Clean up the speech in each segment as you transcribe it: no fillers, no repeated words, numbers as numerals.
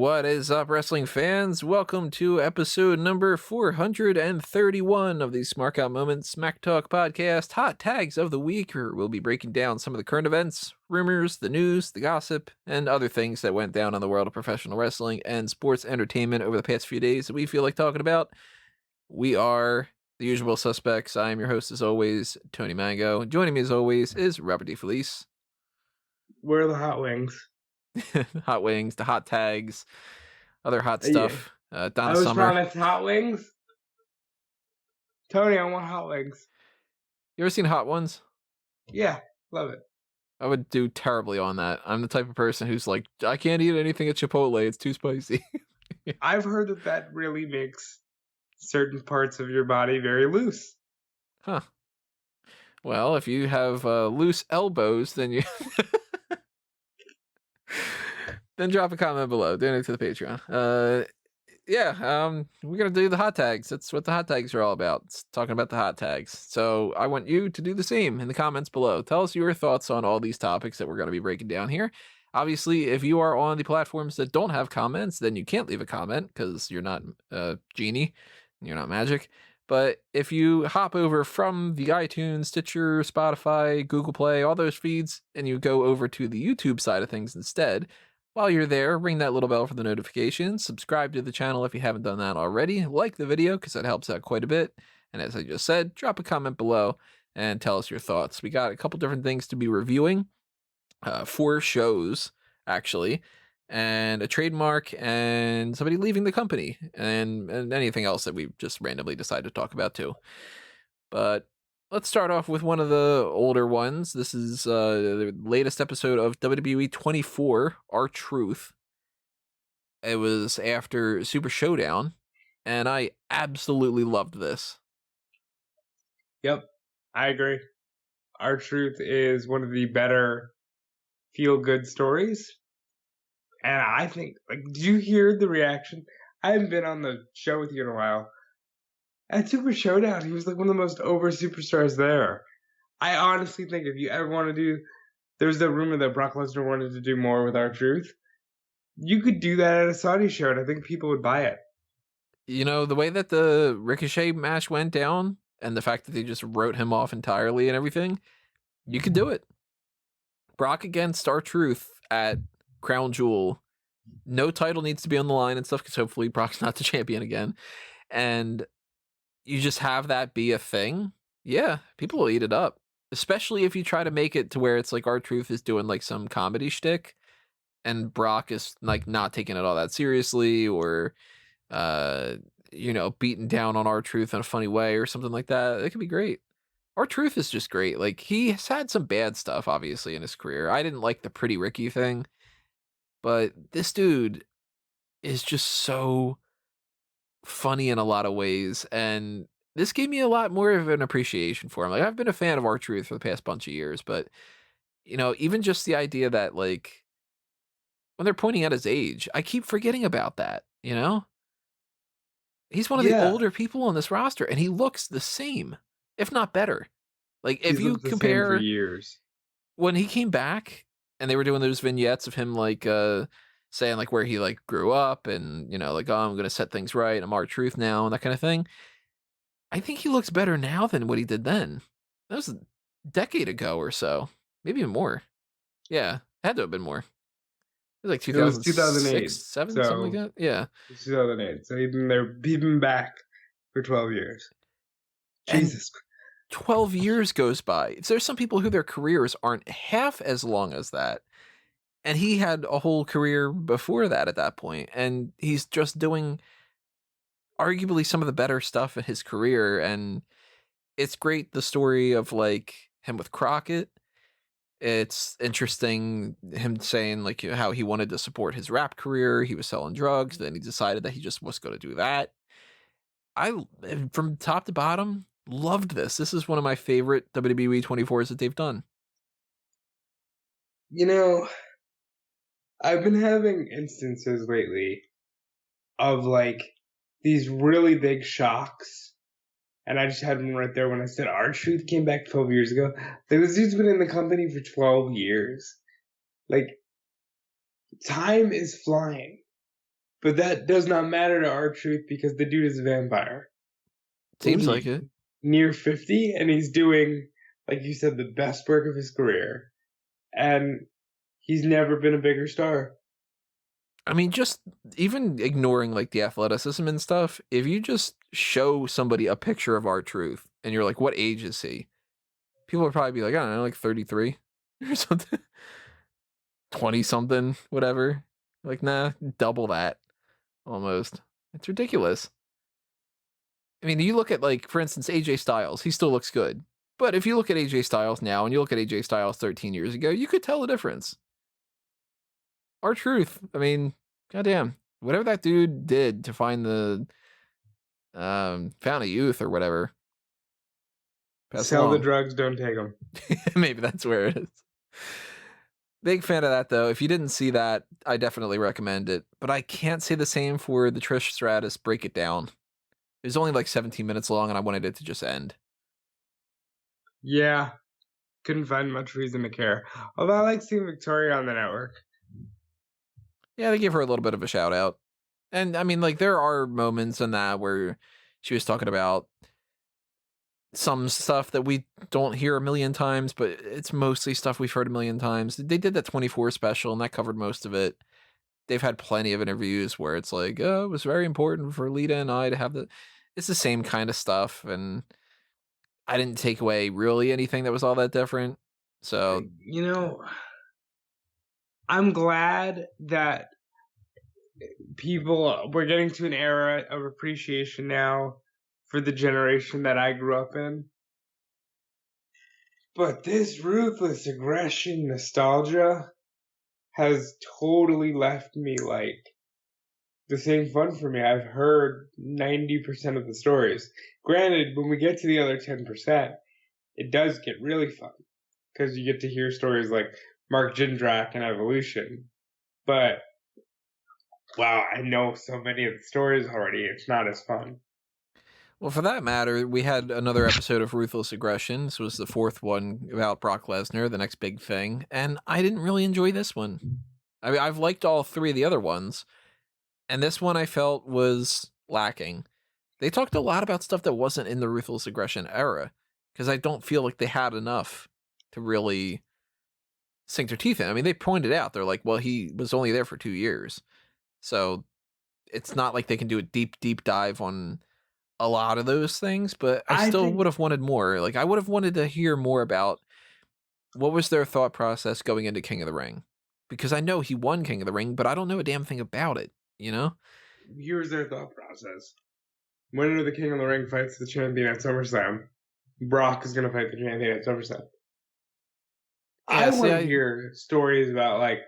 What is up, wrestling fans? Welcome to episode number 431 of the Smark Out Moments Smack Talk podcast, Hot Tags of the Week, where we'll be breaking down some of the current events, rumors, the news, the gossip, and other things that went down in the world of professional wrestling and sports entertainment over the past few days that we feel like talking about. We are the usual suspects. I am your host, as always, Tony Mango. Joining me, as always, is Robert DeFelice. Where are the hot wings? Hot wings, the hot tags, other hot stuff. Donna I was Summer. promised hot wings. Tony, I want hot wings. You ever seen Hot Ones? Yeah, love it. I would do terribly on that. I'm the type of person who's like, I can't eat anything at Chipotle. It's too spicy. I've heard that really makes certain parts of your body very loose. Huh. Well, if you have loose elbows, then you... then drop a comment below. Donate to the Patreon. We're going to do the hot tags. That's what the hot tags are all about. It's talking about the hot tags. So I want you to do the same in the comments below. Tell us your thoughts on all these topics that we're going to be breaking down here. Obviously, if you are on the platforms that don't have comments, then you can't leave a comment because you're not Genie. You're not magic. But if you hop over from the iTunes, Stitcher, Spotify, Google Play, all those feeds, and you go over to the YouTube side of things instead, while you're there, ring that little bell for the notifications, subscribe to the channel if you haven't done that already, like the video because that helps out quite a bit, and as I just said, drop a comment below and tell us your thoughts. We got a couple different things to be reviewing, 4 shows, actually, and a trademark, and somebody leaving the company, and anything else that we just randomly decided to talk about too. But let's start off with one of the older ones. This is the latest episode of WWE 24, R-Truth. It was after Super Showdown, and I absolutely loved this. Yep, I agree. R-Truth is one of the better feel-good stories. And I think, did you hear the reaction? I haven't been on the show with you in a while. At Super Showdown, he was like one of the most over superstars there. I honestly think if you ever want to do, there's the rumor that Brock Lesnar wanted to do more with R-Truth. You could do that at a Saudi show, and I think people would buy it. You know, the way that the Ricochet match went down, and the fact that they just wrote him off entirely and everything, you could do it. Brock against R-Truth at Crown Jewel. No title needs to be on the line and stuff, because hopefully Brock's not the champion again. And you just have that be a thing. Yeah, people will eat it up. Especially if you try to make it to where it's like R-Truth is doing like some comedy shtick, and Brock is like not taking it all that seriously, or beating down on R-Truth in a funny way or something like that. It could be great. R-Truth is just great. Like, he has had some bad stuff, obviously, in his career. I didn't like the Pretty Ricky thing, but this dude is just so funny in a lot of ways, and this gave me a lot more of an appreciation for him. Like, I've been a fan of R-Truth for the past bunch of years, but, even just the idea that, like, when they're pointing out his age, I keep forgetting about that, He's one of the older people on this roster, and he looks the same, if not better. Like, if you compare for years. When he came back and they were doing those vignettes of him like saying like where he like grew up and like, oh, I'm gonna set things right, I'm R-Truth now, and that kind of thing. I think he looks better now than what he did then. That was a decade ago or so, maybe even more. Yeah, had to have been more. It was like 2008, 7, something like that. Yeah, 2008. So he'd been back for 12 years. Jesus. 12 years goes by. So there's some people who their careers aren't half as long as that. And he had a whole career before that at that point. And he's just doing arguably some of the better stuff in his career. And it's great, the story of like him with Crockett. It's interesting him saying like how he wanted to support his rap career. He was selling drugs. Then he decided that he just was going to do that. From top to bottom, loved this. This is one of my favorite WWE 24s that they've done. I've been having instances lately of like these really big shocks, and I just had one right there when I said R-Truth came back 12 years ago. This dude's been in the company for 12 years. Like, time is flying. But that does not matter to R-Truth because the dude is a vampire. What is Seems like he, it. near 50? And he's doing, like you said, the best work of his career. And he's never been a bigger star. I mean, just even ignoring like the athleticism and stuff, if you just show somebody a picture of R-Truth and you're like, what age is he? People would probably be like, I don't know, like 33 or something, 20 something, whatever. Like, nah, double that almost. It's ridiculous. I mean, you look at, like, for instance, AJ Styles, he still looks good. But if you look at AJ Styles now and you look at AJ Styles 13 years ago, you could tell the difference. R-Truth, I mean, goddamn, whatever that dude did to find the Fountain of Youth or whatever, pass Sell the along. drugs, don't take them. Maybe that's where it is. Big fan of that, though. If you didn't see that, I definitely recommend it. But I can't say the same for the Trish Stratus Break It Down. It was only like 17 minutes long, and I wanted it to just end. Yeah, couldn't find much reason to care. Although I like seeing Victoria on the network. Yeah, they gave her a little bit of a shout out. And I mean, like, there are moments in that where she was talking about some stuff that we don't hear a million times, but it's mostly stuff we've heard a million times. They did that 24 special, and that covered most of it. They've had plenty of interviews where it's like, oh, it was very important for Lita and I to have the. It's the same kind of stuff, and I didn't take away really anything that was all that different. So, You know, I'm glad that we're getting to an era of appreciation now for the generation that I grew up in. But this ruthless aggression nostalgia has totally left me like this ain't fun for me. I've heard 90% of the stories. Granted, when we get to the other 10%, it does get really fun because you get to hear stories like Mark Jindrak and Evolution. But wow, I know so many of the stories already. It's not as fun. well, for that matter, we had another episode of Ruthless Aggression. This was the fourth one about Brock Lesnar, the next big thing, and I didn't really enjoy this one. I mean, I've liked all three of the other ones, and this one I felt was lacking. They talked a lot about stuff that wasn't in the Ruthless Aggression era, because I don't feel like they had enough to really sink their teeth in. I mean, they pointed out, they're like, well, he was only there for 2 years. So it's not like they can do a deep dive on a lot of those things, but I still would have wanted more. Like, I would have wanted to hear more about what was their thought process going into King of the Ring. Because I know he won King of the Ring, but I don't know a damn thing about it, you know? Here's their thought process. Winner of the King of the Ring fights the champion at SummerSlam. Brock is going to fight the champion at SummerSlam. Yeah, I want to hear stories about, like,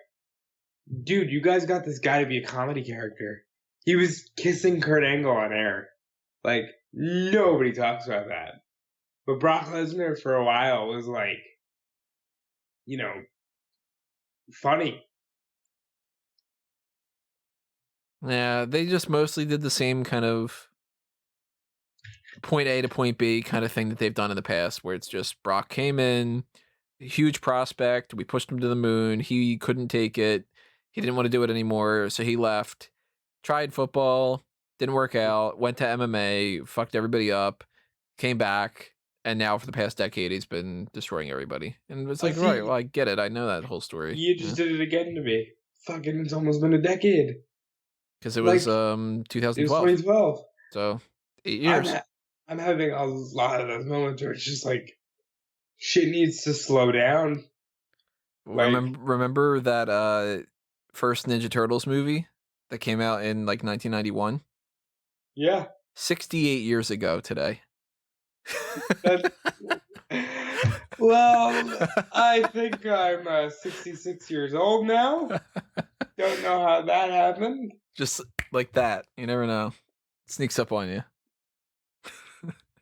dude, you guys got this guy to be a comedy character. He was kissing Kurt Angle on air. Like, nobody talks about that. But Brock Lesnar for a while was like, you know, funny. Yeah, they just mostly did the same kind of point A to point B kind of thing that they've done in the past, where it's just Brock came in, huge prospect, we pushed him to the moon, he couldn't take it, he didn't want to do it anymore, so he left, tried football, didn't work out, went to MMA, fucked everybody up, came back, and now for the past decade he's been destroying everybody. And it's like, right, well, I get it, I know that whole story. You just did it again to me. Fucking, it's almost been a decade. Because it was 2012. It was 2012. So 8 years. I'm having a lot of those moments where it's just like shit needs to slow down. Like, remember that first Ninja Turtles movie that came out in like 1991? Yeah. 68 years ago today. Well, I think I'm 66 years old now. Don't know how that happened. Just like that. You never know. It sneaks up on you.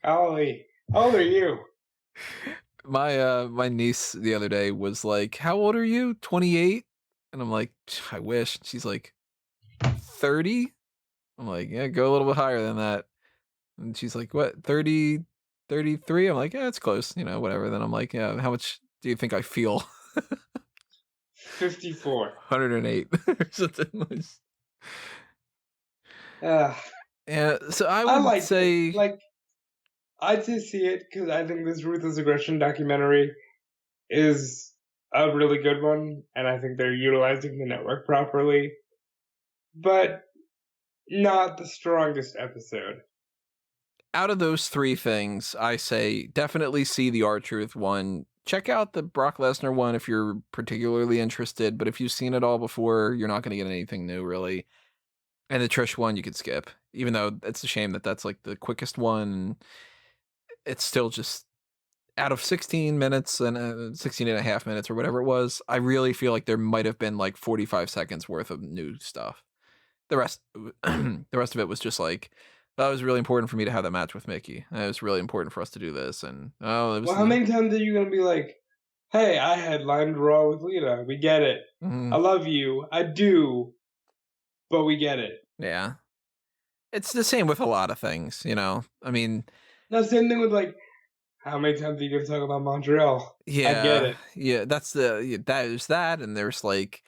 Ollie, how old are you? My niece the other day was like, how old are you? 28? And I'm like, I wish. She's like, 30? I'm like, yeah, go a little bit higher than that. And she's like, what, 30, 33? I'm like, yeah, it's close, you know, whatever. Then I'm like, yeah, how much do you think I feel? 54. 108 or something. Uh, Yeah, so I I would liked it. say, Like, I'd just see it because I think this Ruthless Aggression documentary is a really good one, and I think they're utilizing the network properly, but not the strongest episode. out of those three things, I say definitely see the R-Truth one. Check out the Brock Lesnar one if you're particularly interested, but if you've seen it all before, you're not going to get anything new, really. And the Trish one you could skip, even though it's a shame that that's like the quickest one. It's still just out of 16 minutes and 16 and a half minutes or whatever it was. I really feel like there might have been like 45 seconds worth of new stuff. The rest, the rest of it was just like, that was really important for me to have that match with Mickey. It was really important for us to do this. And oh, it Well, was, how many times are you gonna be like, "Hey, I headlined Raw with Lita. We get it. I mhm, love you. I do, but we get it." yeah. It's the same with a lot of things, you know? I mean, Now, same thing with like, how many times are you gonna talk about Montreal? I get yeah, it. yeah, that's there's that, and there's like,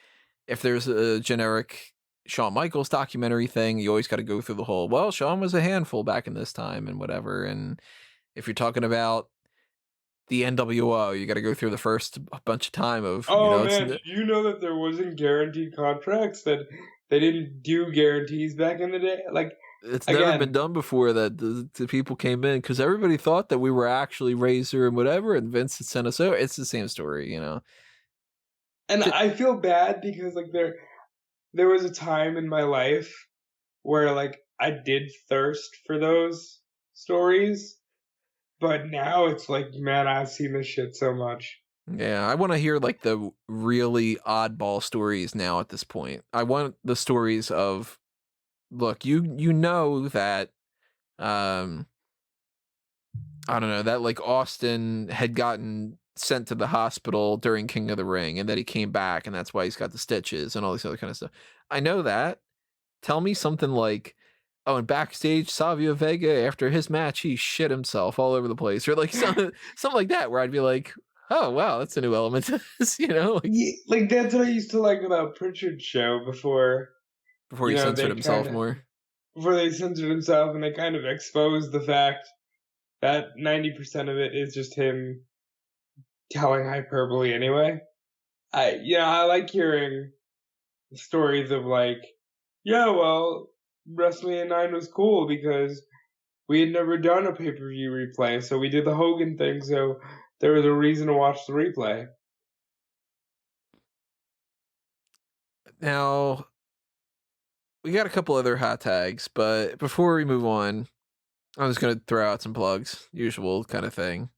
if there's a generic Shawn Michaels documentary thing, you always got to go through the whole, well, Shawn was a handful back in this time and whatever. And if you're talking about the NWO, you got to go through the first bunch of time of, Oh it's man, did you know that there wasn't guaranteed contracts? That they didn't do guarantees back in the day? Like, it's never been again, done before that the people came in because everybody thought that we were actually Razor and whatever, and Vince had sent us over. It's the same story, you know. and J- I feel bad because like there was a time in my life where like I did thirst for those stories, but now it's like, man, I've seen this shit so much. Yeah, I want to hear like the really oddball stories now at this point. I want the stories of, look, you know that um I don't know, that like Austin had gotten sent to the hospital during King of the Ring and that he came back and that's why he's got the stitches and all this other kind of stuff. I know that. Tell me something like, oh, and backstage, Savio Vega, after his match, he shit himself all over the place, or like something like that, where I'd be like, oh wow, that's a new element to this, like Yeah, like that's what I used to like about Pritchard's show before, before he censored they kind himself of more. before they censored himself and they kind of exposed the fact that 90% of it is just him telling hyperbole anyway. I like hearing stories of like, yeah, well, WrestleMania 9 was cool because we had never done a pay-per-view replay, so we did the Hogan thing, so there was a reason to watch the replay. Now we got a couple other hot tags, but before we move on, I'm just gonna throw out some plugs, usual kind of thing.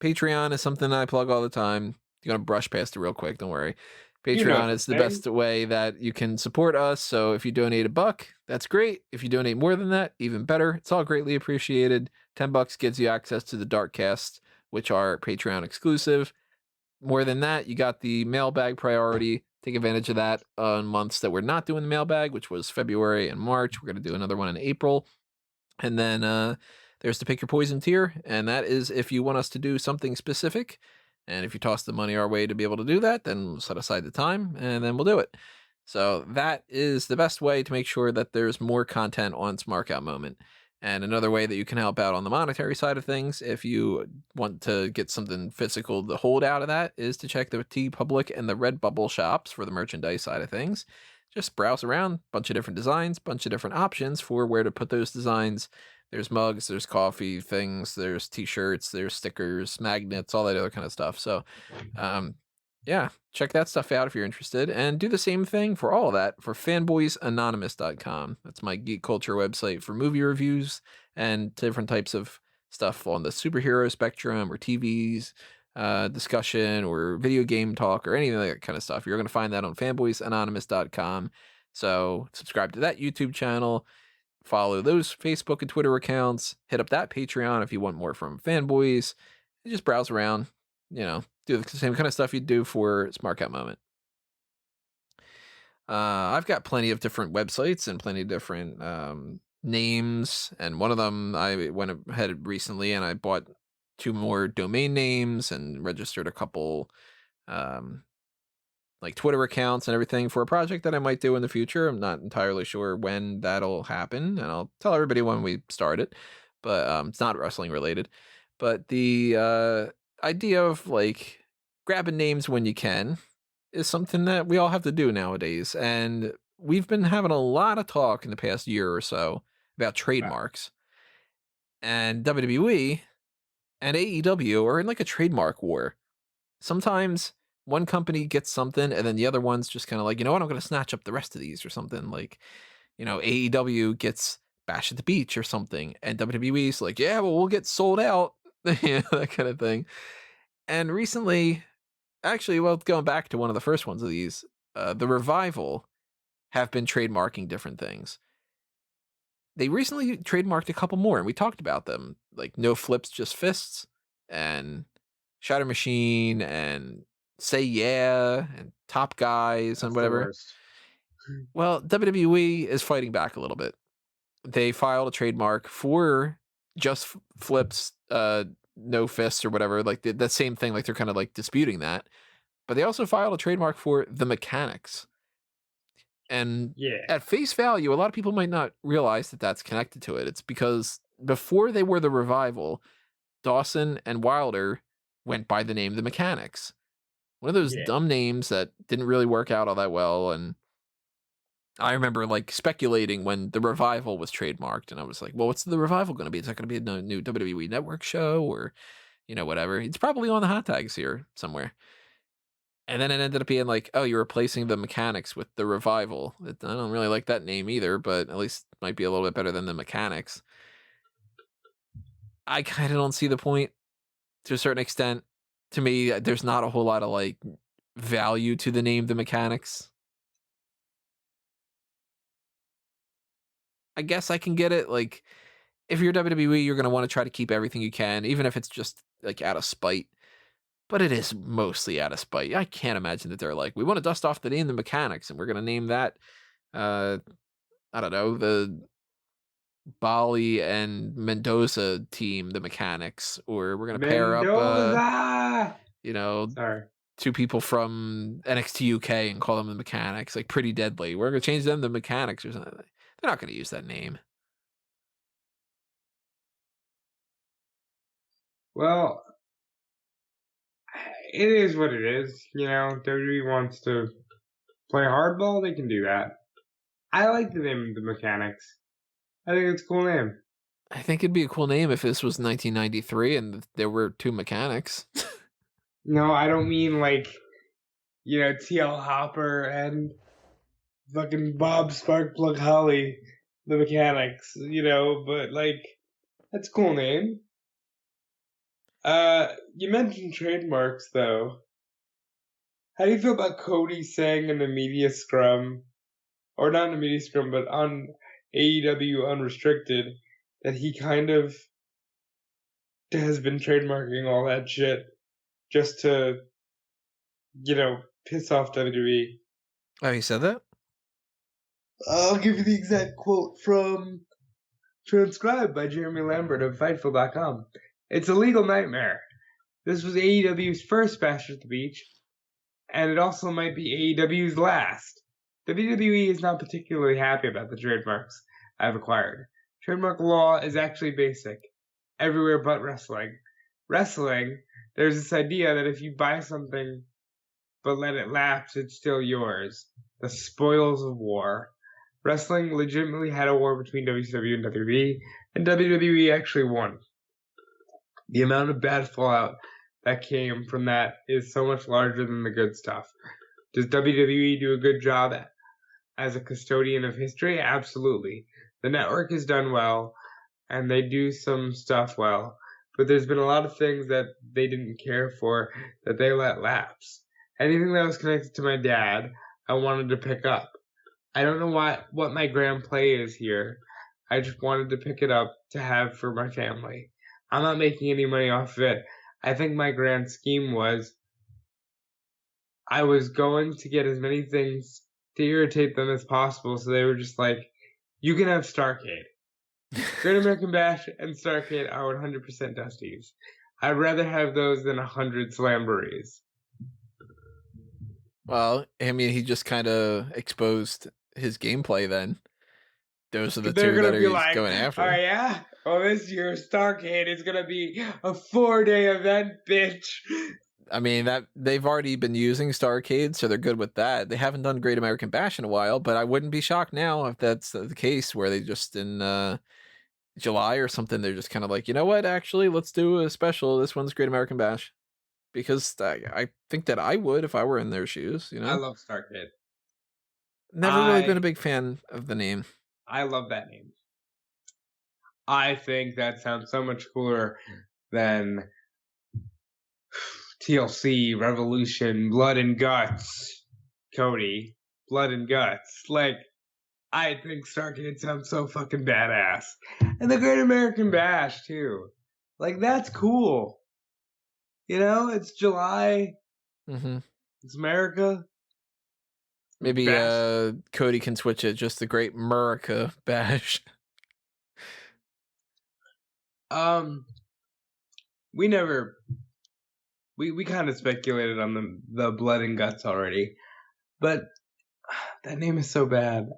Patreon is something I plug all the time. You're gonna brush past it real quick, don't worry. You know Patreon the is the thing. best way that you can support us. So if you donate $1, that's great. If you donate more than that, even better. It's all greatly appreciated. $10 gives you access to the dark casts, which are Patreon exclusive. More than that, you got the mailbag priority. Take advantage of that on months that we're not doing the mailbag, which was February and March. We're gonna do another one in April. And then there's the pick your poison tier, and that is if you want us to do something specific. And if you toss the money our way to be able to do that, then we'll set aside the time and then we'll do it. So that is the best way to make sure that there's more content on Smark Out Moment. And another way that you can help out on the monetary side of things, if you want to get something physical to hold out of that, is to check the T Public and the Redbubble shops for the merchandise side of things. Just browse around, bunch of different designs, bunch of different options for where to put those designs. There's mugs, there's coffee things, there's t-shirts, there's stickers, magnets, all that other kind of stuff. So, yeah, check that stuff out if you're interested, and do the same thing for all of that for fanboysanonymous.com. That's my geek culture website for movie reviews and different types of stuff on the superhero spectrum or TVs, discussion or video game talk or anything like that kind of stuff. You're going to find that on fanboysanonymous.com. So subscribe to that YouTube channel, follow those Facebook and Twitter accounts, hit up that Patreon if you want more from fanboys, and just browse around, do the same kind of stuff you'd do for Smark Out Moment. I've got plenty of different websites and plenty of different names, and one of them I went ahead recently and I bought 2 more domain names and registered a couple like Twitter accounts and everything for a project that I might do in the future. I'm not entirely sure when that'll happen, and I'll tell everybody when we start it. But it's not wrestling related. But the idea of like grabbing names when you can is something that we all have to do nowadays. And we've been having a lot of talk in the past year or so about trademarks. And WWE and AEW are in like a trademark war. Sometimes one company gets something and then the other one's just kind of like, you know what, I'm going to snatch up the rest of these or something. Like, AEW gets Bash at the Beach or something. And WWE's like, yeah, well, we'll get sold out. That kind of thing. And recently, actually, well, going back to one of the first ones of these, the Revival have been trademarking different things. They recently trademarked a couple more, and we talked about them, like No Flips, Just Fists, and Shatter Machine, and Say Yeah, and Top Guys, and That's the whatever. worst. Well, WWE is fighting back a little bit. They filed a trademark for Just Flips, No Fists, or whatever, like the same thing, like they're kind of like disputing that. But they also filed a trademark for The Mechanics. And Yeah. at face value, a lot of people might not realize that that's connected to it. It's because before they were the Revival, Dawson and Wilder went by the name The Mechanics. One of those Yeah. dumb names that didn't really work out all that well. And I remember like speculating when the Revival was trademarked, and I was like, well, what's the Revival going to be? Is that going to be a new WWE Network show or, whatever? It's probably on the hot tags here somewhere. And then it ended up being like, oh, you're replacing the Mechanics with the Revival. I don't really like that name either, but at least it might be a little bit better than the Mechanics. I kind of don't see the point to a certain extent. To me, there's not a whole lot of like value to the name the Mechanics. I guess I can get it. Like, if you're WWE, you're going to want to try to keep everything you can, even if it's just like out of spite. But it is mostly out of spite. I can't imagine that they're like, we want to dust off the name the Mechanics, and we're going to name that, I don't know, the Bali and Mendoza team the Mechanics, or we're going to pair up, Mendoza! Sorry. two people from NXT UK and call them the Mechanics, like Pretty Deadly. We're going to change them to Mechanics or something. They're not going to use that name. Well, it is what it is. WWE wants to play hardball, they can do that. I like the name The Mechanics. I think it's a cool name. I think it'd be a cool name if this was 1993 and there were two mechanics. No, I don't mean like, TL Hopper and fucking Bob Sparkplug Holly, the Mechanics, but like, that's a cool name. You mentioned trademarks though. How do you feel about Cody saying in the media scrum, or not in the media scrum, but on AEW Unrestricted, that he kind of has been trademarking all that shit just to, piss off WWE? Oh, he said that? I'll give you the exact quote from transcribed by Jeremy Lambert of Fightful.com. It's a legal nightmare. This was AEW's first Bash at the Beach, and it also might be AEW's last. WWE is not particularly happy about the trademarks I've acquired. Trademark law is actually basic, everywhere but wrestling. Wrestling, there's this idea that if you buy something but let it lapse, it's still yours. The spoils of war. Wrestling legitimately had a war between WCW and WWE, and WWE actually won. The amount of bad fallout that came from that is so much larger than the good stuff. Does WWE do a good job as a custodian of history? Absolutely. The network is done well, and they do some stuff well, but there's been a lot of things that they didn't care for that they let lapse. Anything that was connected to my dad, I wanted to pick up. I don't know what my grand play is here. I just wanted to pick it up to have for my family. I'm not making any money off of it. I think my grand scheme was I was going to get as many things to irritate them as possible, so they were just like, you can have Starrcade. Great American Bash and Starrcade are 100% Dusties. I'd rather have those than 100 Slamborees. Well, I mean, he just kind of exposed his gameplay then. Those are the They're two that gonna be he's like, going "Oh after. yeah, well this year's Starcade is gonna be a 4-day event, bitch." I mean, that they've already been using Starcade, so they're good with that. They haven't done Great American Bash in a while, but I wouldn't be shocked now if that's the case, where they just in July or something, they're just kind of like, you know what, actually, let's do a special. This one's Great American Bash. Because I think that I would if I were in their shoes, you I know? love Starcade. Never really been a I big fan of the name. I love that name. I think that sounds so much cooler than TLC, Revolution, Blood and Guts, Cody, Blood and Guts. Like, I think Starcade sounds so fucking badass. And the Great American Bash, too. Like, that's cool. You know, it's July, Hmm. it's America. Maybe Bash. Cody can switch it just the Great America Bash. Um, we never, we kind of speculated on the Blood and Guts already. But that name is so bad.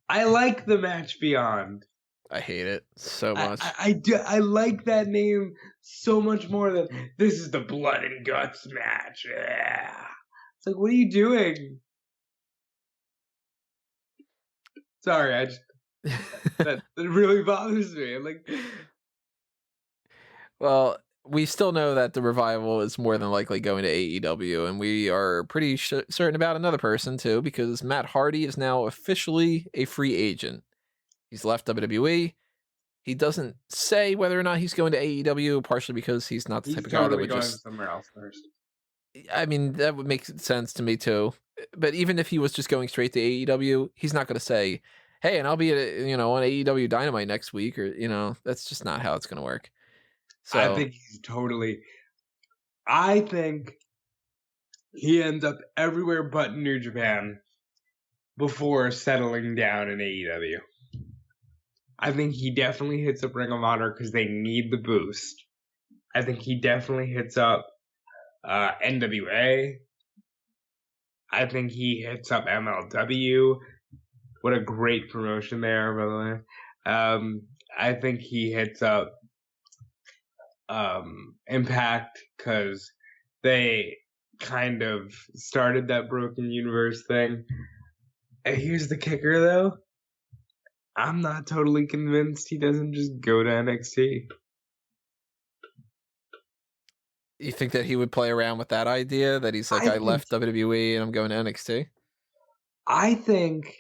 I like the match beyond. I hate it so much. I like that name so much more than this is the Blood and Guts match. Yeah. It's like, what are you doing? Sorry, that really bothers me. I'm like, Well, we still know that the revival is more than likely going to AEW, and we are pretty certain about another person too, because Matt Hardy is now officially a free agent. He's left WWE. He doesn't say whether or not he's going to AEW, partially because he's not the type he's of guy that totally would going just. somewhere else first. I mean, that would make sense to me too. But even if he was just going straight to AEW, he's not going to say, "Hey, and I'll be on AEW Dynamite next week," or that's just not how it's going to work. I So think he's totally. I think he ends up everywhere but New Japan before settling down in AEW. I think he definitely hits up Ring of Honor because they need the boost. I think he definitely hits up NWA. I think he hits up MLW. What a great promotion there, by the way. I think he hits up Impact because they kind of started that broken universe thing. And here's the kicker, though. I'm not totally convinced he doesn't just go to NXT. you think that he would play around with that idea that he's like, I I think left WWE and I'm going to NXT? I think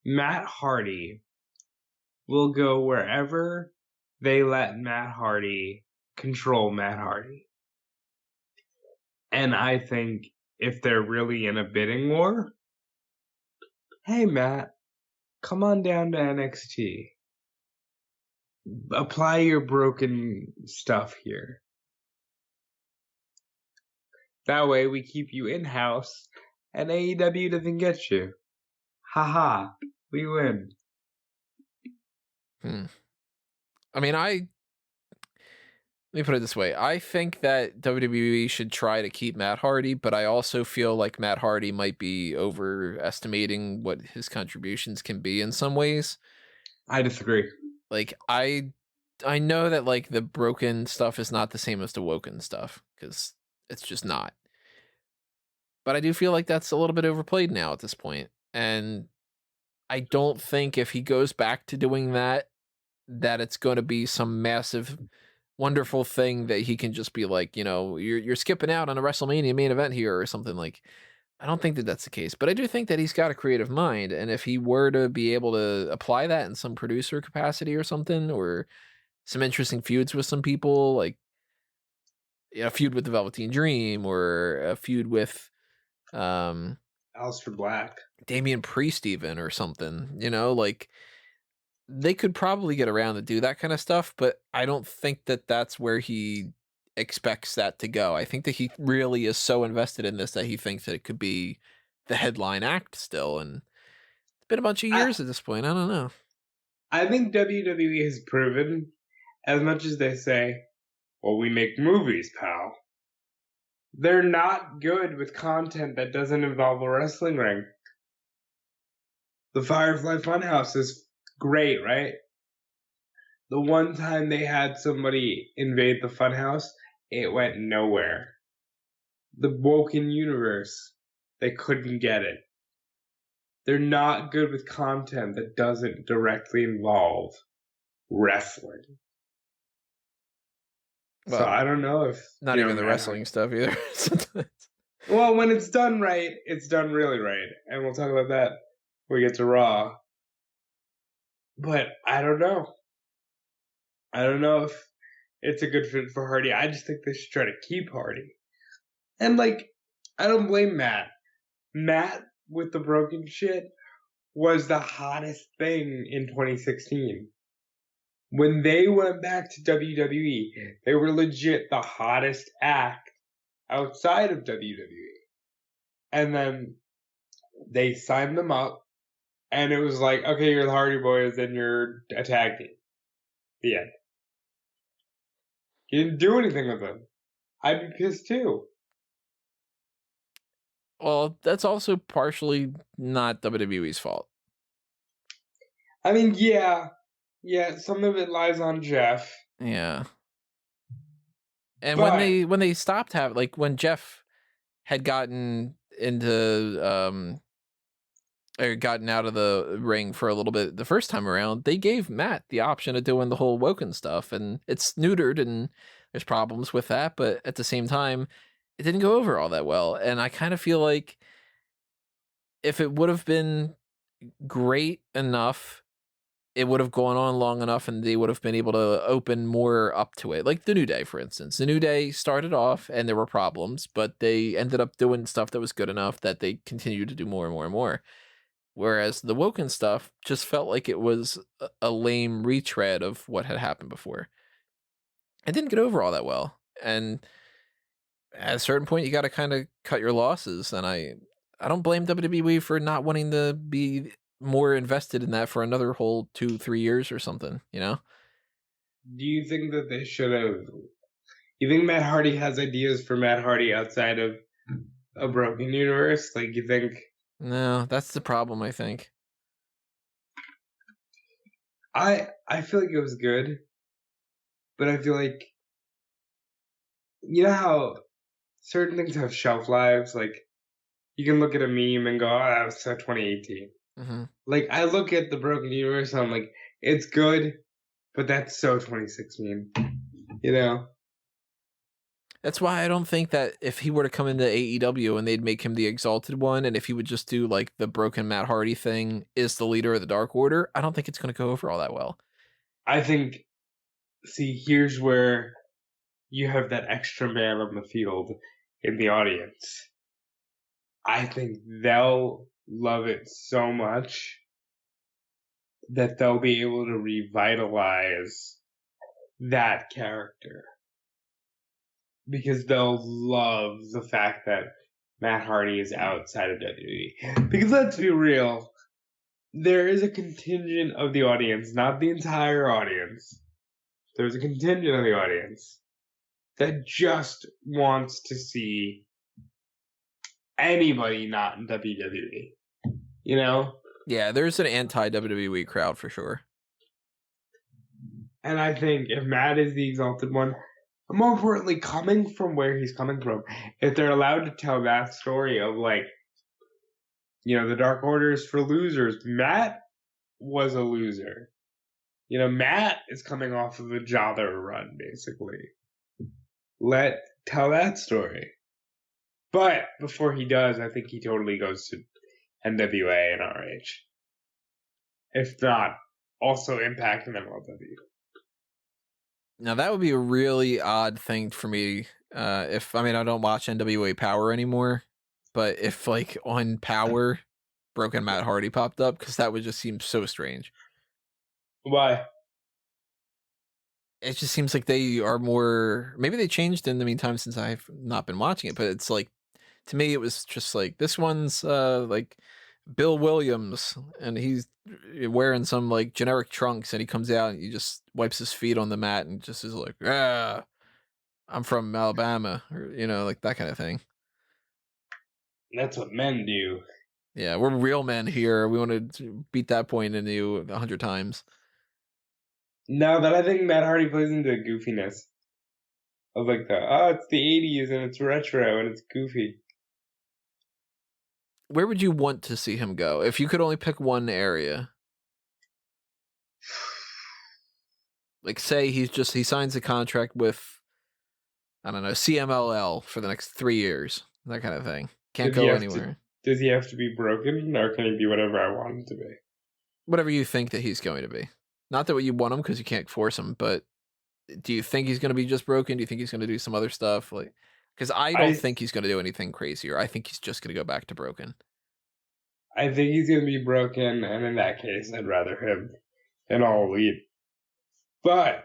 Matt Hardy will go wherever they let Matt Hardy control Matt Hardy. And I think if they're really in a bidding war, hey Matt, come on down to NXT. Apply your broken stuff here. That way we keep you in-house and AEW doesn't get you. Haha, we win. I mean, let me put it this way. I think that WWE should try to keep Matt Hardy, but I also feel like Matt Hardy might be overestimating what his contributions can be in some ways. I disagree. Like I know that like the broken stuff is not the same as the woken stuff, because it's just not. But I do feel like that's a little bit overplayed now at this point. And I don't think if he goes back to doing that, that it's going to be some massive wonderful thing that he can just be like, you're skipping out on a WrestleMania main event here or something. Like, I don't think that that's the case, but I do think that he's got a creative mind, and if he were to be able to apply that in some producer capacity or something, or some interesting feuds with some people, like a feud with the Velveteen Dream or a feud with Aleister Black. Damian Priest even or something, like they could probably get around to do that kind of stuff, but I don't think that that's where he expects that to go. I think that he really is so invested in this that he thinks that it could be the headline act still, and it's been a bunch of I, years at this point. I don't know. I think WWE has proven, as much as they say, well, we make movies, pal. They're not good with content that doesn't involve a wrestling ring. The Firefly Funhouse is great, right? The one time they had somebody invade the Funhouse, it went nowhere. The Woken Universe, they couldn't get it. They're not good with content that doesn't directly involve wrestling. So Well, I don't know if not even the Matt Hardy. wrestling stuff either. Well, when it's done right, it's done really right, and we'll talk about that when we get to Raw. But I don't know. I don't know if it's a good fit for Hardy. I just think they should try to keep Hardy. And like, I don't blame Matt. Matt with the broken shit was the hottest thing in 2016. When they went back to WWE, they were legit the hottest act outside of WWE. And then they signed them up, and it was like, okay, you're the Hardy Boys, and you're a tag team. The end. He didn't do anything with them. I'd be pissed too. Well, that's also partially not WWE's fault. I mean, yeah, some of it lies on Jeff. Yeah. And But when they stopped having, like, when Jeff had gotten into or gotten out of the ring for a little bit the first time around, they gave Matt the option of doing the whole Woken stuff, and it's neutered and there's problems with that, but at the same time, it didn't go over all that well. And I kind of feel like if it would have been great enough, it would have gone on long enough and they would have been able to open more up to it. Like the New Day, for instance. The New Day started off and there were problems, but they ended up doing stuff that was good enough that they continued to do more and more and more. Whereas the Woken stuff just felt like it was a lame retread of what had happened before. It didn't get over all that well. And at a certain point, you got to kind of cut your losses. And I don't blame WWE for not wanting to be more invested in that for another whole 2-3 years or something, you know? do you think that they should have? You think Matt Hardy has ideas for Matt Hardy outside of a broken universe? Like, you think? No, that's the problem, I think. I feel like it was good, but I feel like, you know how certain things have shelf lives. Like, you can look at a meme and go, "Oh, that was so 2018." Hmm. Like, I look at the broken universe and I'm like, it's good, but that's so 2016. You know? That's why I don't think that if he were to come into AEW and they'd make him the Exalted One, and if he would just do like the broken Matt Hardy thing, is the leader of the Dark Order, I don't think it's going to go over all that well. I think. See, here's where you have that extra man on the field in the audience. I think they'll love it so much that they'll be able to revitalize that character because they'll love the fact that Matt Hardy is outside of WWE. Because let's be real, there is a contingent of the audience, not the entire audience. There's a contingent of the audience that just wants to see anybody not in WWE. You know? Yeah, there's an anti-WWE crowd for sure. And I think if Matt is the Exalted One, more importantly, coming from where he's coming from, if they're allowed to tell that story of like, you know, the Dark Order is for losers. Matt was a loser. You know, Matt is coming off of a jobber run, basically. Tell that story. But before he does, I think he totally goes to NWA and RH. If not, also Impact and MLW. Now that would be a really odd thing for me. If I mean I don't watch NWA Power anymore, but if like on Power, Broken Matt Hardy popped up, because that would just seem so strange. Why? It just seems like they are more. Maybe they changed in the meantime since I've not been watching it, but it's like to me it was just like this one's like Bill Williams and he's wearing some like generic trunks and he comes out and he just wipes his feet on the mat and just is like, ah. I'm from Alabama, or like that kind of thing. That's what men do. Yeah, we're real men here. We want to beat that point into you 100 times. No, but I think Matt Hardy plays into goofiness of like it's the '80s and it's retro and it's goofy. Where would you want to see him go if you could only pick one area? Like, say he signs a contract with, I don't know, CMLL for the next 3 years, that kind of thing. Can't Does he go have to? anywhere. Does he have to be broken, or can he be whatever I want him to be? Whatever you think that he's going to be. Not that what you want him, because you can't force him, but do you think he's going to be just broken? Do you think he's going to do some other stuff? Like, because I don't I think he's going to do anything crazier. I think he's just going to go back to broken. I think he's gonna be broken, and in that case, I'd rather him in All Elite. But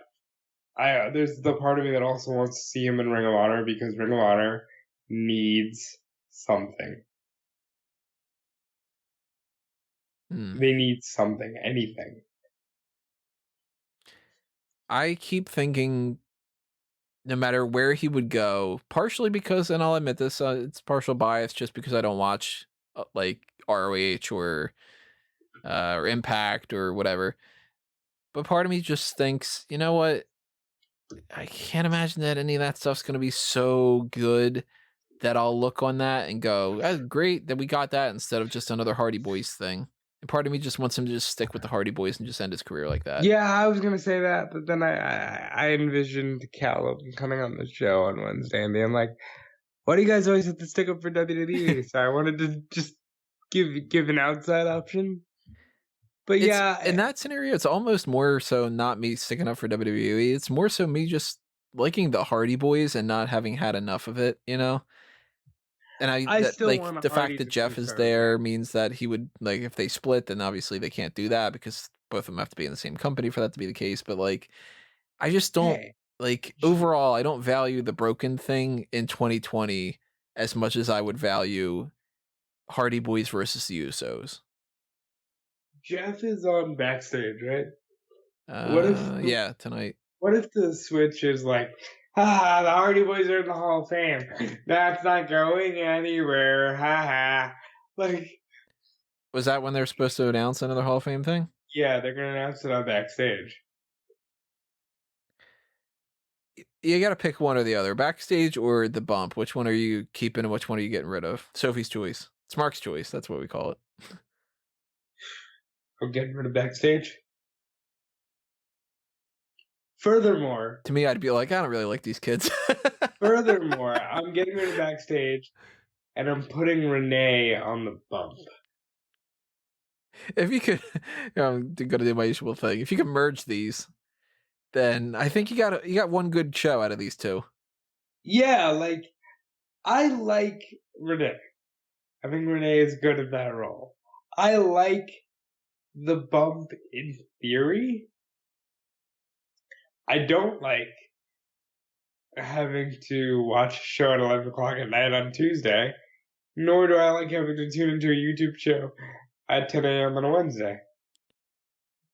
there's the part of me that also wants to see him in Ring of Honor because Ring of Honor needs something. They need something, anything. I keep thinking no matter where he would go, partially because, and I'll admit this, it's partial bias just because I don't watch like ROH or Impact or whatever. But part of me just thinks, you know what? I can't imagine that any of that stuff's going to be so good that I'll look on that and go, that's great that we got that instead of just another Hardy Boys thing. And part of me just wants him to just stick with the Hardy Boys and just end his career like that. Yeah, I was gonna say that, but then I envisioned Callum coming on the show on Wednesday and being like, "Why do you guys always have to stick up for WWE?" So I wanted to just give an outside option. But yeah, in that scenario, it's almost more so not me sticking up for WWE. It's more so me just liking the Hardy Boys and not having had enough of it, And I still like want the Hardy fact that to Jeff is start there again. means that he would, like, if they split, then obviously they can't do that because both of them have to be in the same company for that to be the case. But like, I just don't Hey, like overall. I don't value the broken thing in 2020 as much as I would value Hardy Boys versus the Usos. Jeff is on backstage, right? What if Yeah, tonight. what if the switch is like, the Hardy Boys are in the Hall of Fame. That's not going anywhere. Ha ha. Like, Was that when they're supposed to announce another Hall of Fame thing? yeah, they're gonna announce it on backstage. You got to pick one or the other, backstage or the bump. Which one are you keeping and which one are you getting rid of? Sophie's choice. Smark's choice. That's what we call it. I'm getting rid of backstage. Furthermore, To me, I'd be like, I don't really like these kids. I'm getting rid of backstage, and I'm putting Renee on the bump. If you could, I'm gonna do my usual thing. If you could merge these, then I think you got one good show out of these two. Yeah, like I like Renee. I think Renee is good at that role. I like the bump in theory. I don't like having to watch a show at 11 o'clock at night on Tuesday, nor do I like having to tune into a YouTube show at 10 a.m. on a Wednesday.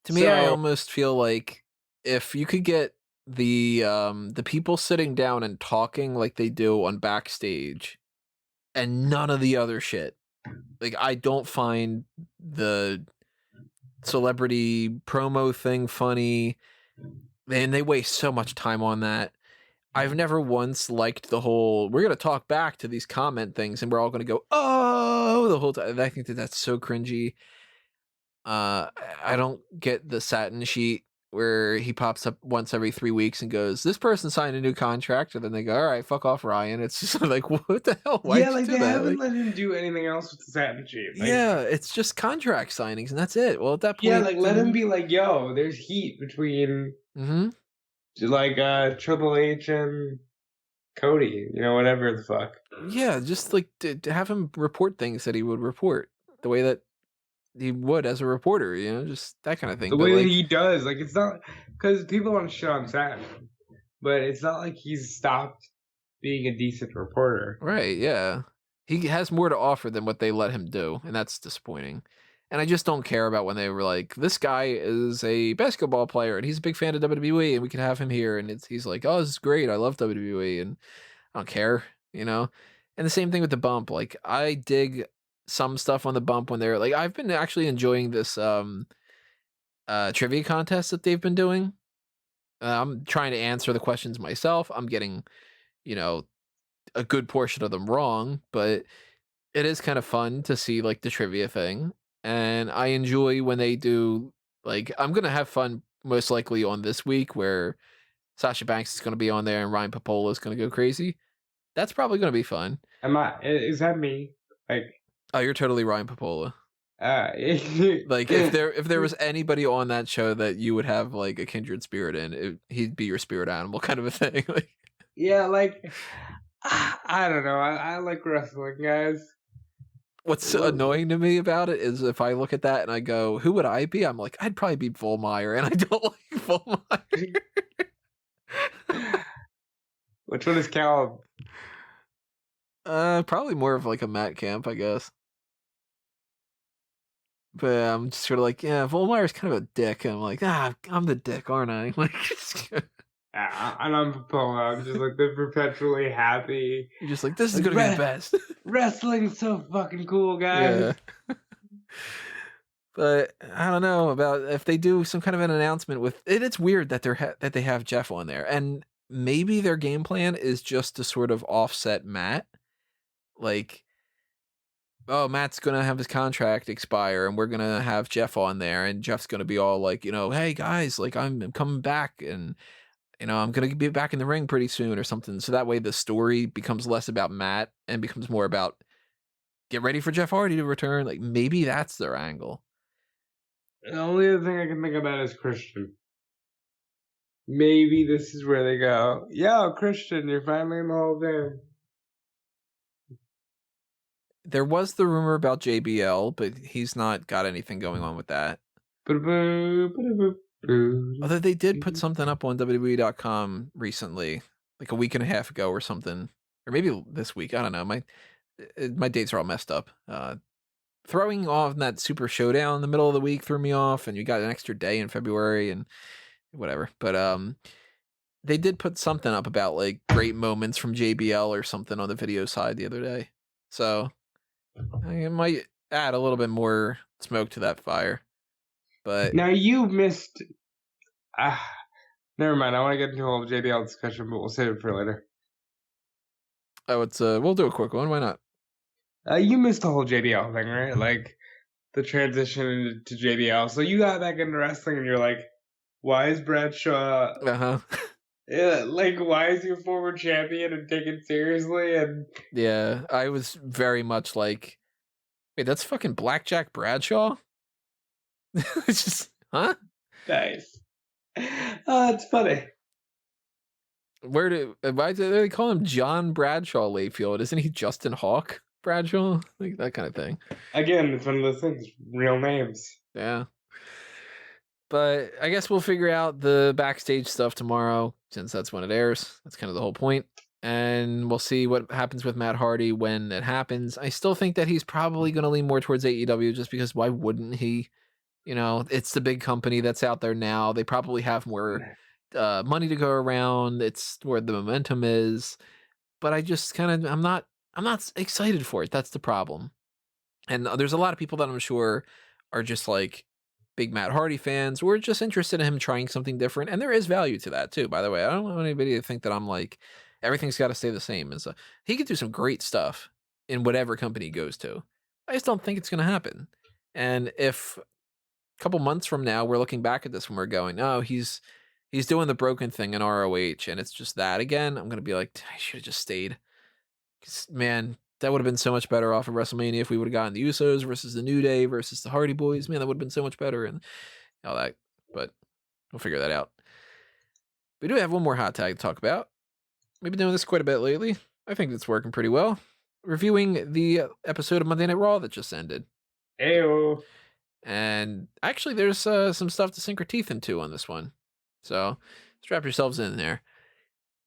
To me, I almost feel like if you could get the people sitting down and talking like they do on backstage, and none of the other shit. Like, I don't find the celebrity promo thing funny. Man, they waste so much time on that. I've never once liked the whole, we're going to talk back to these comment things and we're all going to go, oh, the whole time. I think that that's so cringy. I don't get the satin sheet where he pops up once every 3 weeks and goes, this person signed a new contract. And then they go, all right, fuck off, Ryan. It's just like, what the hell? Why'd yeah, you like do they that? haven't Like, let him do anything else with the satin sheet. Like, yeah, it's just contract signings and that's it. Well, at that point, yeah, like let him be like, yo, there's heat between like Triple H and Cody, whatever the fuck. Yeah, just like to have him report things that he would report the way that he would as a reporter, just that kind of thing. The But way that like, he does, like it's not because people want to shit on Satin, but it's not like he's stopped being a decent reporter. right, yeah, he has more to offer than what they let him do, and that's disappointing. And I just don't care about when they were like, this guy is a basketball player and he's a big fan of WWE and we can have him here. And he's like, oh, this is great. I love WWE. And I don't care, you know? And the same thing with the bump. Like, I dig some stuff on the bump when they're like, I've been actually enjoying this trivia contest that they've been doing. I'm trying to answer the questions myself. I'm getting, you know, a good portion of them wrong, but it is kind of fun to see like the trivia thing. And I enjoy when they do like I'm gonna have fun most likely on this week where Sasha Banks is gonna be on there and Ryan Popola is gonna go crazy. That's probably gonna be fun. Is that me? Like, Oh, you're totally Ryan Popola. uh, Like if there was anybody on that show that you would have like a kindred spirit in, he'd be your spirit animal kind of a thing. Like yeah, like, I don't know. I like wrestling, guys. what's annoying to me about it is if I look at that and I go, who would I be? I'm like, I'd probably be Volmeyer, and I don't like Volmeyer. Which one is Callum? Probably more of like a Matt Camp, I guess. But I'm just sort of like, yeah, Volmeyer's kind of a dick. And I'm like, I'm the dick, aren't I? Like, And I'm Popola. I'm just like the perpetually happy. you're just like, this is Like, gonna be the best. Wrestling's so fucking cool, guys. Yeah. But I don't know about if they do some kind of an announcement with it. It's weird that that they have Jeff on there, and maybe their game plan is just to sort of offset Matt. Like, oh, Matt's gonna have his contract expire, and we're gonna have Jeff on there, and Jeff's gonna be all like, hey guys, like I'm coming back, and I'm gonna be back in the ring pretty soon or something. So that way the story becomes less about Matt and becomes more about get ready for Jeff Hardy to return. Like maybe that's their angle. The only other thing I can think about is Christian. Maybe this is where they go, yo, Christian, you're finally in the Hall of Fame. There was the rumor about JBL, but he's not got anything going on with that. Although they did put something up on WWE.com recently, like a week and a half ago or something, or maybe this week. I don't know. My dates are all messed up. Throwing off that Super Showdown in the middle of the week threw me off, and you got an extra day in February and whatever. But they did put something up about like great moments from JBL or something on the video side the other day. So it might add a little bit more smoke to that fire. But now you missed. Never mind. I want to get into a whole JBL discussion, but we'll save it for later. Oh, it's we'll do a quick one. Why not? You missed the whole JBL thing, right? Like the transition to JBL. So you got back into wrestling, and you're like, why is Bradshaw? Yeah, like why is he a former champion and taken seriously? And yeah, I was very much like, wait, that's fucking Blackjack Bradshaw. It's just, huh? Nice. It's funny. Why do they call him John Bradshaw Layfield? Isn't he Justin Hawk Bradshaw? Like that kind of thing. Again, it's one of those things. Real names. Yeah. But I guess we'll figure out the backstage stuff tomorrow, since that's when it airs. That's kind of the whole point. And we'll see what happens with Matt Hardy when it happens. I still think that he's probably going to lean more towards AEW just because why wouldn't he? It's the big company that's out there now. They probably have more money to go around. It's where the momentum is. But I just I'm not excited for it. That's the problem. And there's a lot of people that I'm sure are just like big Matt Hardy fans. We're just interested in him trying something different. And there is value to that too, by the way. I don't want anybody to think that I'm like, everything's got to stay the same. He could do some great stuff in whatever company he goes to. I just don't think it's going to happen. And if a couple months from now, we're looking back at this when we're going, oh, he's doing the broken thing in ROH and it's just that again, I'm going to be like, I should have just stayed. 'Cause, man, that would have been so much better off of WrestleMania if we would have gotten the Usos versus the New Day versus the Hardy Boys. Man, that would have been so much better and all that. But we'll figure that out. We do have one more hot tag to talk about. We've been doing this quite a bit lately. I think it's working pretty well. Reviewing the episode of Monday Night Raw that just ended. Ayo. And actually, there's some stuff to sink your teeth into on this one. So strap yourselves in there.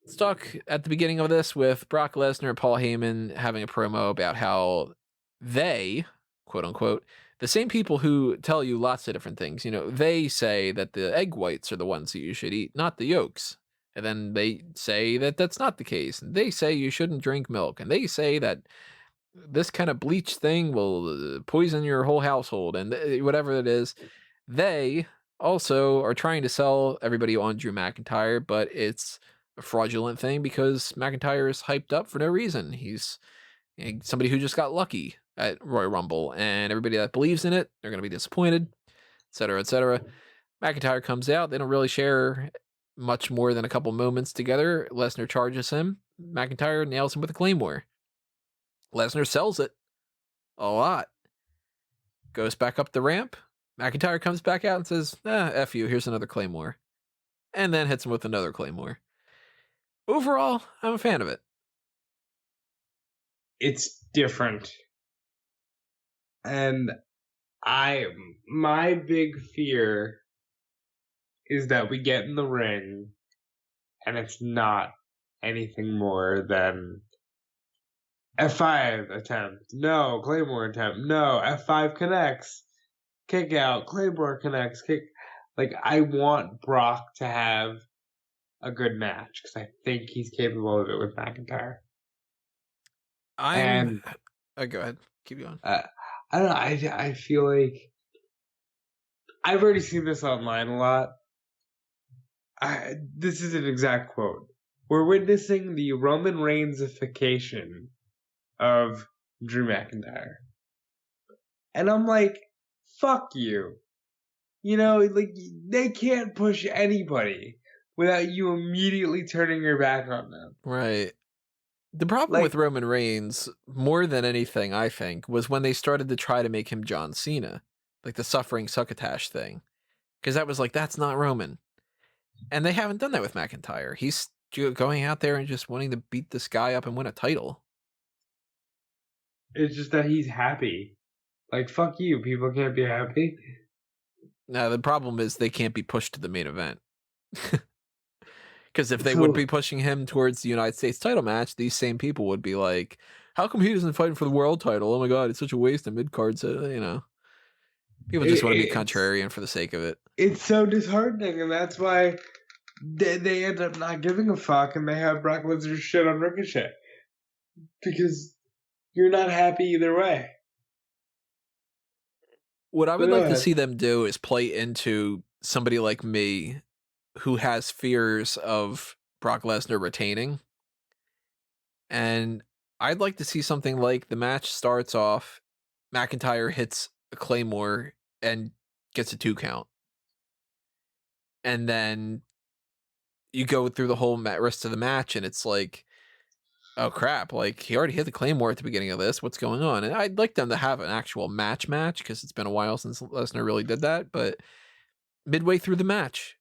Let's talk at the beginning of this with Brock Lesnar and Paul Heyman having a promo about how they, quote unquote, The same people who tell you lots of different things, they say that the egg whites are the ones that you should eat, not the yolks. And then they say that that's not the case. And they say you shouldn't drink milk. And they say that this kind of bleach thing will poison your whole household and whatever it is. They also are trying to sell everybody on Drew McIntyre, but it's a fraudulent thing because McIntyre is hyped up for no reason. He's somebody who just got lucky at Royal Rumble, and everybody that believes in it, they're going to be disappointed, et cetera, et cetera. McIntyre comes out. They don't really share much more than a couple moments together. Lesnar charges him. McIntyre nails him with a Claymore. Lesnar sells it a lot. Goes back up the ramp. McIntyre comes back out and says, F you, here's another Claymore. And then hits him with another Claymore. Overall, I'm a fan of it. It's different. And my big fear is that we get in the ring and it's not anything more than F5 attempt. No, Claymore attempt. No, F5 connects. Kick out. Claymore connects. Kick. Like, I want Brock to have a good match because I think he's capable of it with McIntyre. Go ahead. Keep going. I don't know. I feel like I've already seen this online a lot. This is an exact quote. We're witnessing the Roman Reignsification of Drew McIntyre. And I'm like, fuck you. Like, they can't push anybody without you immediately turning your back on them. Right. The problem with Roman Reigns, more than anything, I think, was when they started to try to make him John Cena. Like the suffering succotash thing. Because that was like, that's not Roman. And they haven't done that with McIntyre. He's going out there and just wanting to beat this guy up and win a title. It's just that he's happy. Like, fuck you. People can't be happy. No, the problem is they can't be pushed to the main event. Because if they would be pushing him towards the United States title match, these same people would be like, how come he doesn't fight for the world title? Oh my God, it's such a waste of mid-cards, People just want to be contrarian for the sake of it. It's so disheartening, and that's why they end up not giving a fuck, and they have Brock Lesnar shit on Ricochet. Because you're not happy either way. What I would like to see them do is play into somebody like me who has fears of Brock Lesnar retaining. And I'd like to see something like the match starts off, McIntyre hits a Claymore and gets a 2 count. And then you go through the whole rest of the match and it's like, oh crap, like he already hit the Claymore at the beginning of this. What's going on? And I'd like them to have an actual match because it's been a while since Lesnar really did that. But midway through the match,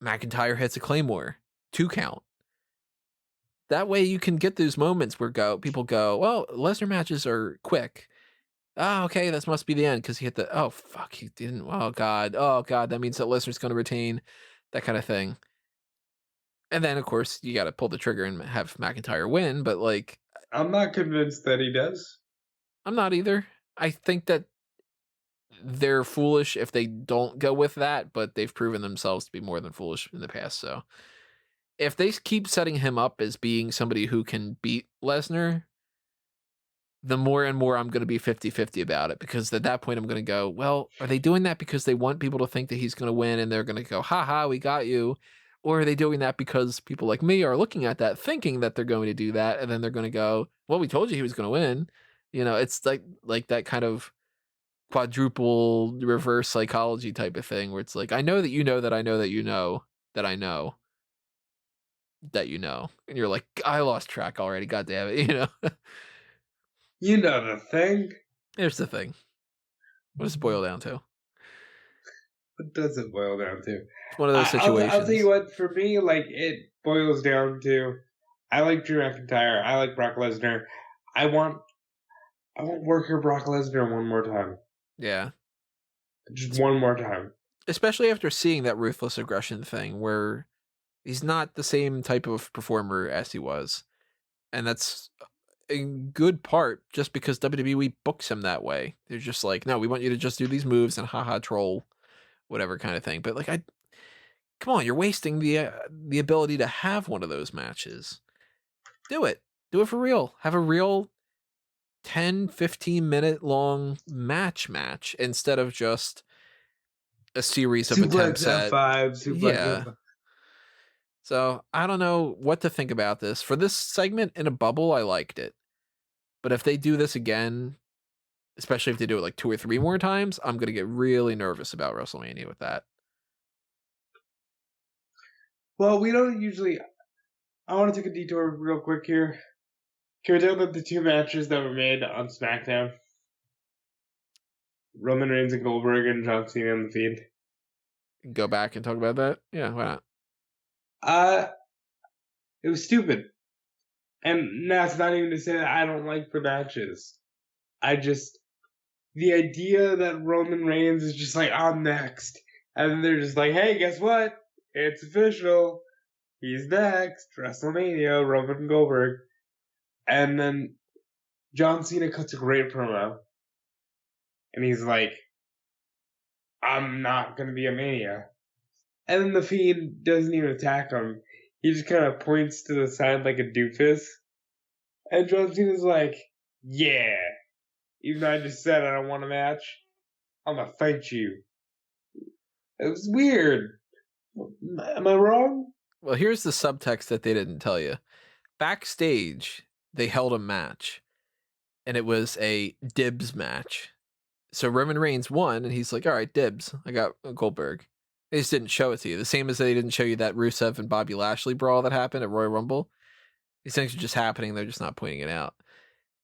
McIntyre hits a Claymore, 2 count. That way you can get those moments where people go, well, Lesnar matches are quick. Oh, okay, that must be the end because he hit oh, fuck, he didn't. Oh, God, that means that Lesnar's going to retain, that kind of thing. And then, of course, you got to pull the trigger and have McIntyre win, but like... I'm not convinced that he does. I'm not either. I think that they're foolish if they don't go with that, but they've proven themselves to be more than foolish in the past, so... If they keep setting him up as being somebody who can beat Lesnar, the more and more I'm going to be 50-50 about it, because at that point I'm going to go, well, are they doing that because they want people to think that he's going to win and they're going to go, haha, we got you? Or are they doing that because people like me are looking at that, thinking that they're going to do that, and then they're going to go, well, we told you he was going to win. It's like that kind of quadruple reverse psychology type of thing where it's like, I know that you know that I know that you know that I know that you know. And you're like, I lost track already, god damn it, You know the thing. Here's the thing. What does it boil down to? What does it boil down to? It's one of those situations. I'll tell you what, for me, like, it boils down to, I like Drew McIntyre, I like Brock Lesnar. I want worker Brock Lesnar one more time. Yeah. Just one more time. Especially after seeing that ruthless aggression thing where he's not the same type of performer as he was. And that's in good part just because WWE books him that way. They're just like, no, we want you to just do these moves and haha troll, whatever kind of thing. But like, come on, you're wasting the ability to have one of those matches. Do it for real. Have a real 10, 15-minute long match instead of just a series of Suplex attempts at, F5, suplex yeah. F5. So I don't know what to think about this. For this segment in a bubble, I liked it. But if they do this again, especially if they do it like 2 or 3 more times, I'm going to get really nervous about WrestleMania with that. Well, we don't usually. I want to take a detour real quick here. Can we talk about the 2 matches that were made on SmackDown? Roman Reigns and Goldberg and John Cena and The Fiend. Go back and talk about that? Yeah, why not? It was stupid. And that's not even to say that I don't like the matches. The idea that Roman Reigns is just like, I'm next. And then they're just like, hey, guess what? It's official. He's next. WrestleMania, Roman Goldberg. And then John Cena cuts a great promo. And he's like, I'm not going to be a Mania. And then The Fiend doesn't even attack him. He just kind of points to the side like a doofus. And John Cena's like, yeah. Even though I just said I don't want a match, I'm going to fight you. It was weird. Am I wrong? Well, here's the subtext that they didn't tell you. Backstage, they held a match, and it was a dibs match. So Roman Reigns won, and he's like, all right, dibs. I got Goldberg. They just didn't show it to you. The same as they didn't show you that Rusev and Bobby Lashley brawl that happened at Royal Rumble. These things are just happening. They're just not pointing it out.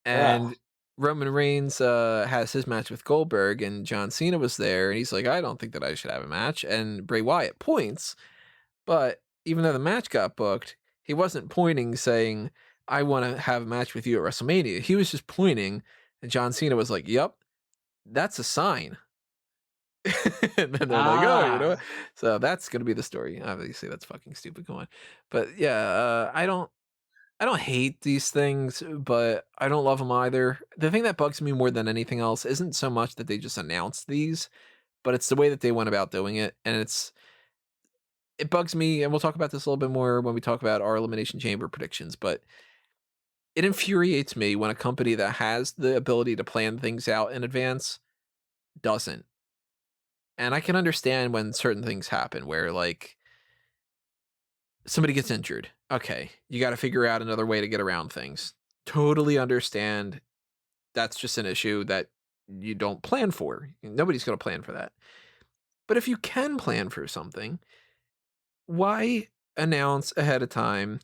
And Roman Reigns has his match with Goldberg, and John Cena was there, and he's like, I don't think that I should have a match. And Bray Wyatt points, but even though the match got booked, he wasn't pointing saying, I want to have a match with you at WrestleMania. He was just pointing, and John Cena was like, yep, that's a sign. And then they're like, oh, you know what? So that's going to be the story. Obviously, that's fucking stupid. Come on. But yeah, I don't hate these things, but I don't love them either. The thing that bugs me more than anything else isn't so much that they just announced these, but it's the way that they went about doing it. And it bugs me, and we'll talk about this a little bit more when we talk about our Elimination Chamber predictions, but it infuriates me when a company that has the ability to plan things out in advance doesn't. And I can understand when certain things happen where, like, somebody gets injured. Okay, you got to figure out another way to get around things. Totally understand. That's just an issue that you don't plan for. Nobody's going to plan for that. But if you can plan for something, why announce ahead of time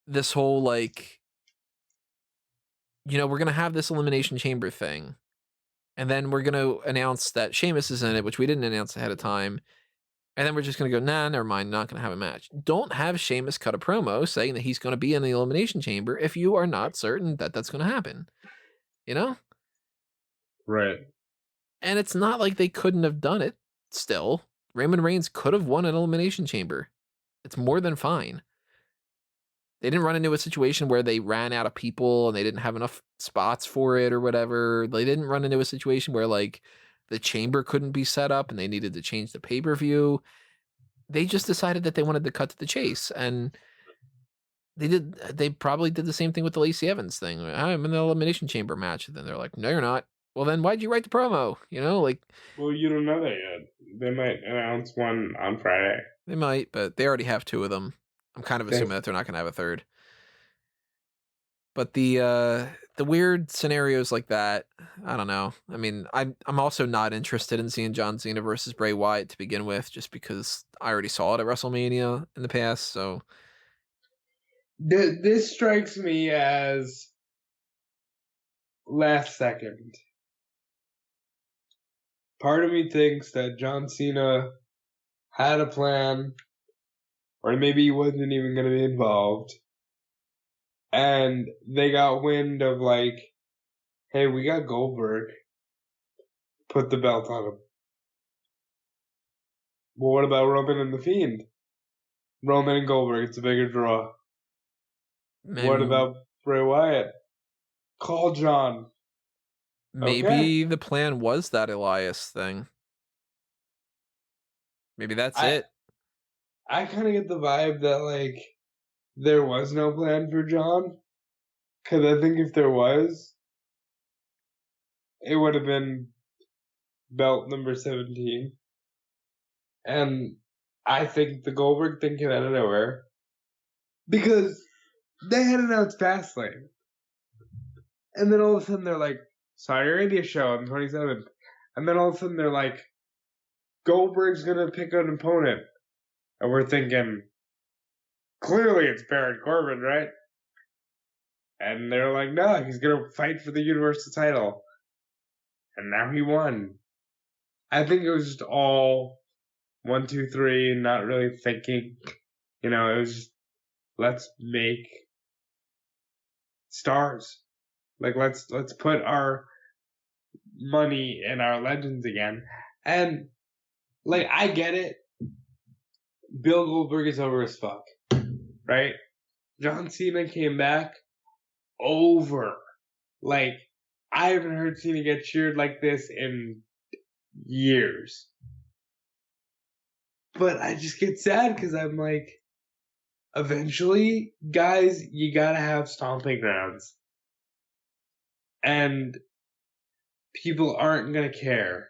this whole, like, we're going to have this Elimination Chamber thing, and then we're going to announce that Sheamus is in it, which we didn't announce ahead of time. And then we're just going to go, nah, never mind, not going to have a match. Don't have Sheamus cut a promo saying that he's going to be in the Elimination Chamber if you are not certain that that's going to happen. You know? Right. And it's not like they couldn't have done it still. Roman Reigns could have won an Elimination Chamber. It's more than fine. They didn't run into a situation where they ran out of people and they didn't have enough spots for it or whatever. They didn't run into a situation where, like, the chamber couldn't be set up and they needed to change the pay-per-view. They just decided that they wanted to cut to the chase, and they probably did the same thing with the Lacey Evans thing. I'm in the Elimination Chamber match. And then they're like, no, you're not. Well, then why'd you write the promo? Well, you don't know that yet. They might announce one on Friday. They might, but they already have 2 of them. I'm kind of assuming that they're not going to have a third. But the weird scenarios like that, I don't know. I mean, I'm also not interested in seeing John Cena versus Bray Wyatt to begin with, just because I already saw it at WrestleMania in the past. So this strikes me as last second. Part of me thinks that John Cena had a plan, or maybe he wasn't even going to be involved. And they got wind of, like, hey, we got Goldberg. Put the belt on him. Well, what about Roman and The Fiend? Roman and Goldberg, it's a bigger draw. maybe, What about Bray Wyatt. Call John. Maybe the plan was that Elias thing. Maybe that's it. I kind of get the vibe that, like, there was no plan for John. Because I think if there was, it would have been belt number 17. And I think the Goldberg thing came out of nowhere. Because they had announced Fastlane. And then all of a sudden they're like, Saudi Arabia show on the 27th. And then all of a sudden they're like, Goldberg's going to pick an opponent. And we're thinking, clearly it's Baron Corbin, right? And they're like, no, he's going to fight for the Universal title. And now he won. I think it was just all 1, 2, 3, not really thinking. You know, it was just, let's make stars. Like, let's put our money in our legends again. And, like, I get it. Bill Goldberg is over as fuck. Right? John Cena came back over. Like, I haven't heard Cena get cheered like this in years. But I just get sad because I'm like, eventually, guys, you gotta have stomping grounds. And people aren't gonna care.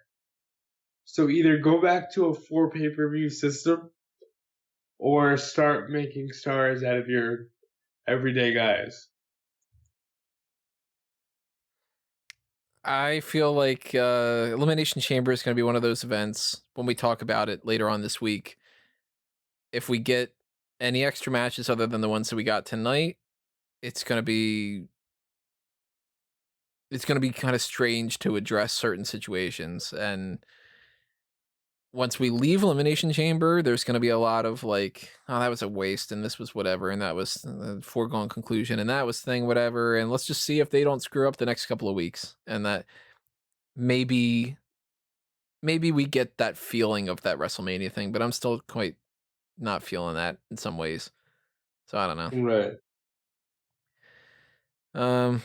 So either go back to a 4 pay-per-view system or start making stars out of your everyday guys. I feel like Elimination Chamber is going to be one of those events when we talk about it later on this week. If we get any extra matches other than the ones that we got tonight, it's going to be kind of strange to address certain situations. And once we leave Elimination Chamber, there's going to be a lot of like, oh, that was a waste, and this was whatever, and that was a foregone conclusion, and that was thing whatever, and let's just see if they don't screw up the next couple of weeks, and that maybe we get that feeling of that WrestleMania thing, but I'm still quite not feeling that in some ways. So I don't know. Right.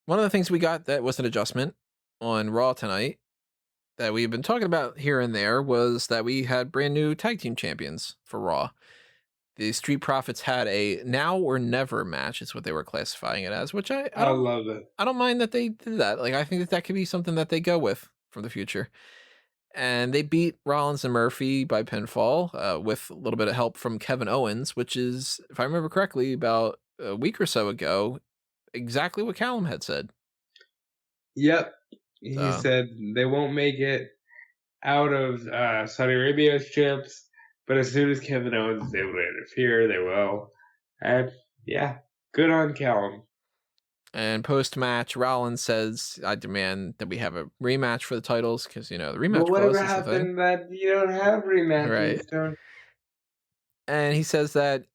One of the things we got that was an adjustment on Raw tonight that we've been talking about here and there was that we had brand new tag team champions for Raw. The Street Profits had a now or never match, is what they were classifying it as, which I love it. I don't mind that they did that. Like, I think that could be something that they go with from the future. And they beat Rollins and Murphy by pinfall with a little bit of help from Kevin Owens, which is, if I remember correctly, about a week or so ago, exactly what Callum had said. Yep. He said they won't make it out of Saudi Arabia's chips, but as soon as Kevin Owens is able to interfere, they will. And yeah, good on Callum. And post-match, Rollins says, I demand that we have a rematch for the titles, because, you know, the rematch clause is happened the thing. that you don't have rematches. Right. Don't... And he says that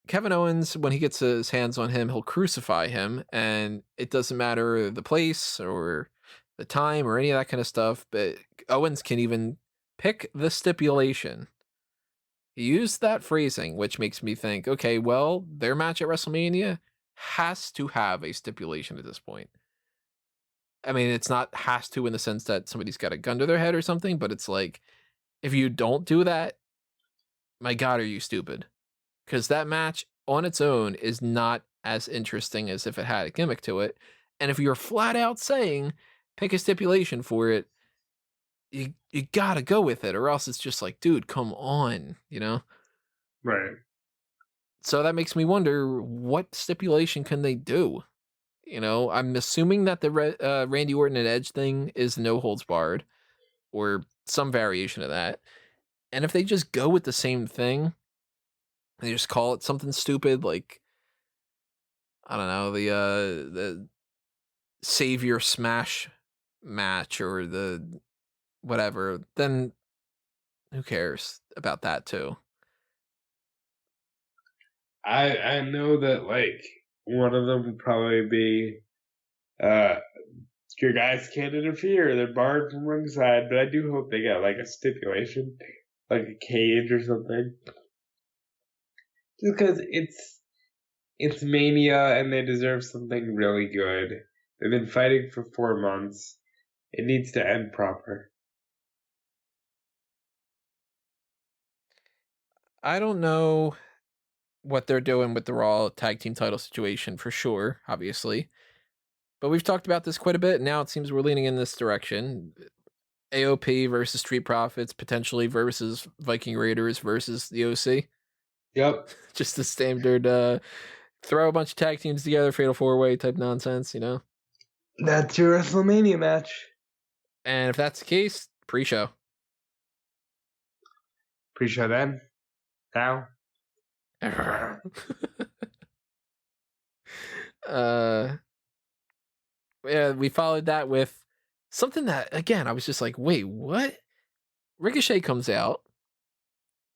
Kevin Owens, when he gets his hands on him, he'll crucify him, and it doesn't matter the place or the time or any of that kind of stuff, but Owens can even pick the stipulation. He used that phrasing, which makes me think, okay, well, their match at WrestleMania has to have a stipulation at this point. I mean, it's not has to in the sense that somebody's got a gun to their head or something, but it's like, if you don't do that, my God, are you stupid? Because that match on its own is not as interesting as if it had a gimmick to it. And if you're flat out saying, pick a stipulation for it, you gotta go with it, or else it's just like, dude, come on, you know? Right. So that makes me wonder, what stipulation can they do? You know, I'm assuming that the Randy Orton and Edge thing is no holds barred, or some variation of that. And if they just go with the same thing, they just call it something stupid like, I don't know, the Savior Smash match or the whatever, then who cares about that too? I know that, like, one of them would probably be your guys can't interfere, they're barred from ringside, but I do hope they got like a stipulation, like a cage or something. Just because It's Mania, and they deserve something really good. They've been fighting for 4 months. It needs to end proper. I don't know what they're doing with the Raw tag team title situation for sure, obviously. But we've talked about this quite a bit. And now it seems we're leaning in this direction. AOP versus Street Profits, potentially versus Viking Raiders versus the OC. Yep. Just the standard throw a bunch of tag teams together, fatal four-way type nonsense, you know? That's your WrestleMania match. And if that's the case, pre-show. Pre-show then. Now. Yeah, we followed that with something that, again, I was just like, wait, what? Ricochet comes out,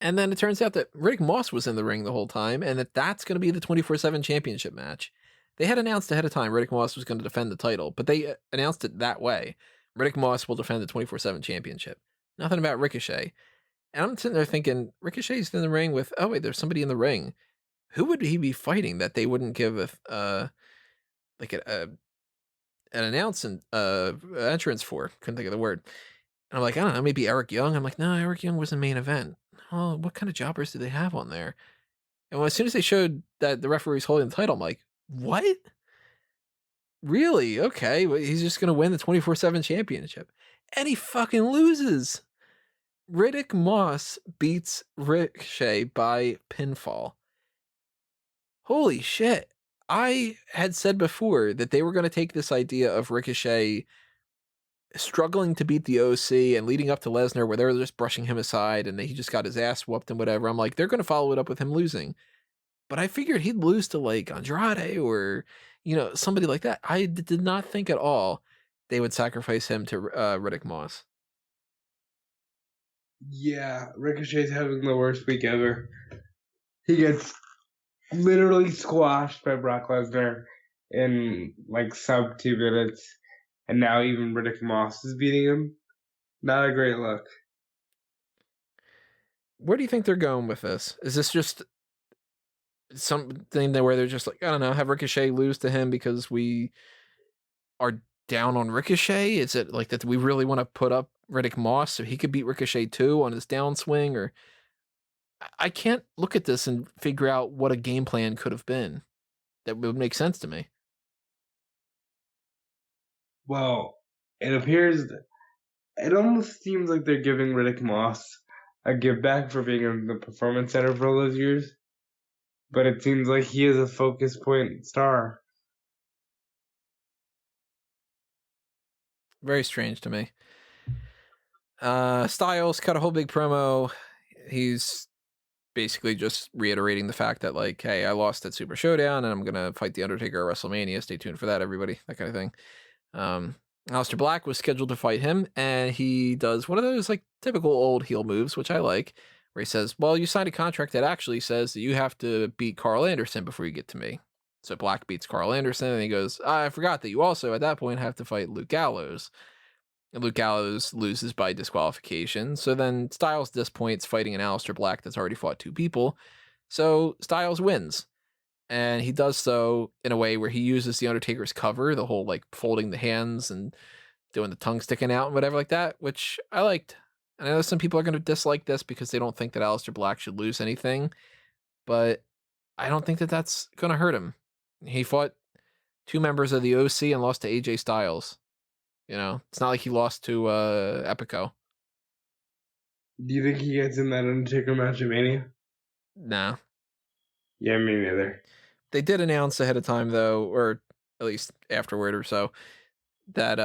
and then it turns out that Riddick Moss was in the ring the whole time, and that's going to be the 24/7 championship match. They had announced ahead of time Riddick Moss was going to defend the title, but they announced it that way. Riddick Moss will defend the 24/7 championship. Nothing about Ricochet. And I'm sitting there thinking, Ricochet's in the ring with, oh wait, there's somebody in the ring. Who would he be fighting that they wouldn't give an entrance for? Couldn't think of the word. And I'm like, I don't know, maybe Eric Young. I'm like, no, Eric Young was the main event. Oh, what kind of jobbers do they have on there? And as soon as they showed that the referee's holding the title, I'm like, what? Really? Okay, well, he's just gonna win the 24/7 championship, and he fucking loses. Riddick Moss beats Ricochet by pinfall. Holy shit. I had said before that they were going to take this idea of Ricochet struggling to beat the OC and leading up to Lesnar where they were just brushing him aside and he just got his ass whooped and whatever. I'm like, they're going to follow it up with him losing. But I figured he'd lose to like Andrade or, somebody like that. I did not think at all they would sacrifice him to Riddick Moss. Yeah, Ricochet's having the worst week ever. He gets literally squashed by Brock Lesnar in like sub 2 minutes, and now even Riddick Moss is beating him. Not a great look. Where do you think they're going with this? Is this just something that where they're just like, I don't know, have Ricochet lose to him because we are down on Ricochet? Is it like that we really want to put up Riddick Moss so he could beat Ricochet too on his downswing? Or I can't look at this and figure out what a game plan could have been that would make sense to me. Well, it almost seems like they're giving Riddick Moss a give back for being in the Performance Center for all those years. But it seems like he is a focus point star. Very strange to me. Styles cut a whole big promo. He's basically just reiterating the fact that, like, hey, I lost at Super Showdown and I'm going to fight The Undertaker at WrestleMania. Stay tuned for that, everybody. That kind of thing. Aleister Black was scheduled to fight him, and he does one of those, like, typical old heel moves, which I like, where he says, well, you signed a contract that actually says that you have to beat Carl Anderson before you get to me. So Black beats Carl Anderson, and he goes, I forgot that you also, at that point, have to fight Luke Gallows. And Luke Gallows loses by disqualification. So then Styles disappoints fighting an Aleister Black that's already fought 2 people. So Styles wins. And he does so in a way where he uses The Undertaker's cover, the whole like folding the hands and doing the tongue sticking out and whatever like that, which I liked. And I know some people are going to dislike this because they don't think that Aleister Black should lose anything. But I don't think that that's going to hurt him. He fought 2 members of the OC and lost to AJ Styles. It's not like he lost to Epico. Do you think he gets in that Undertaker match at Mania? Nah. Yeah, me neither. They did announce ahead of time, though, or at least afterward or so, that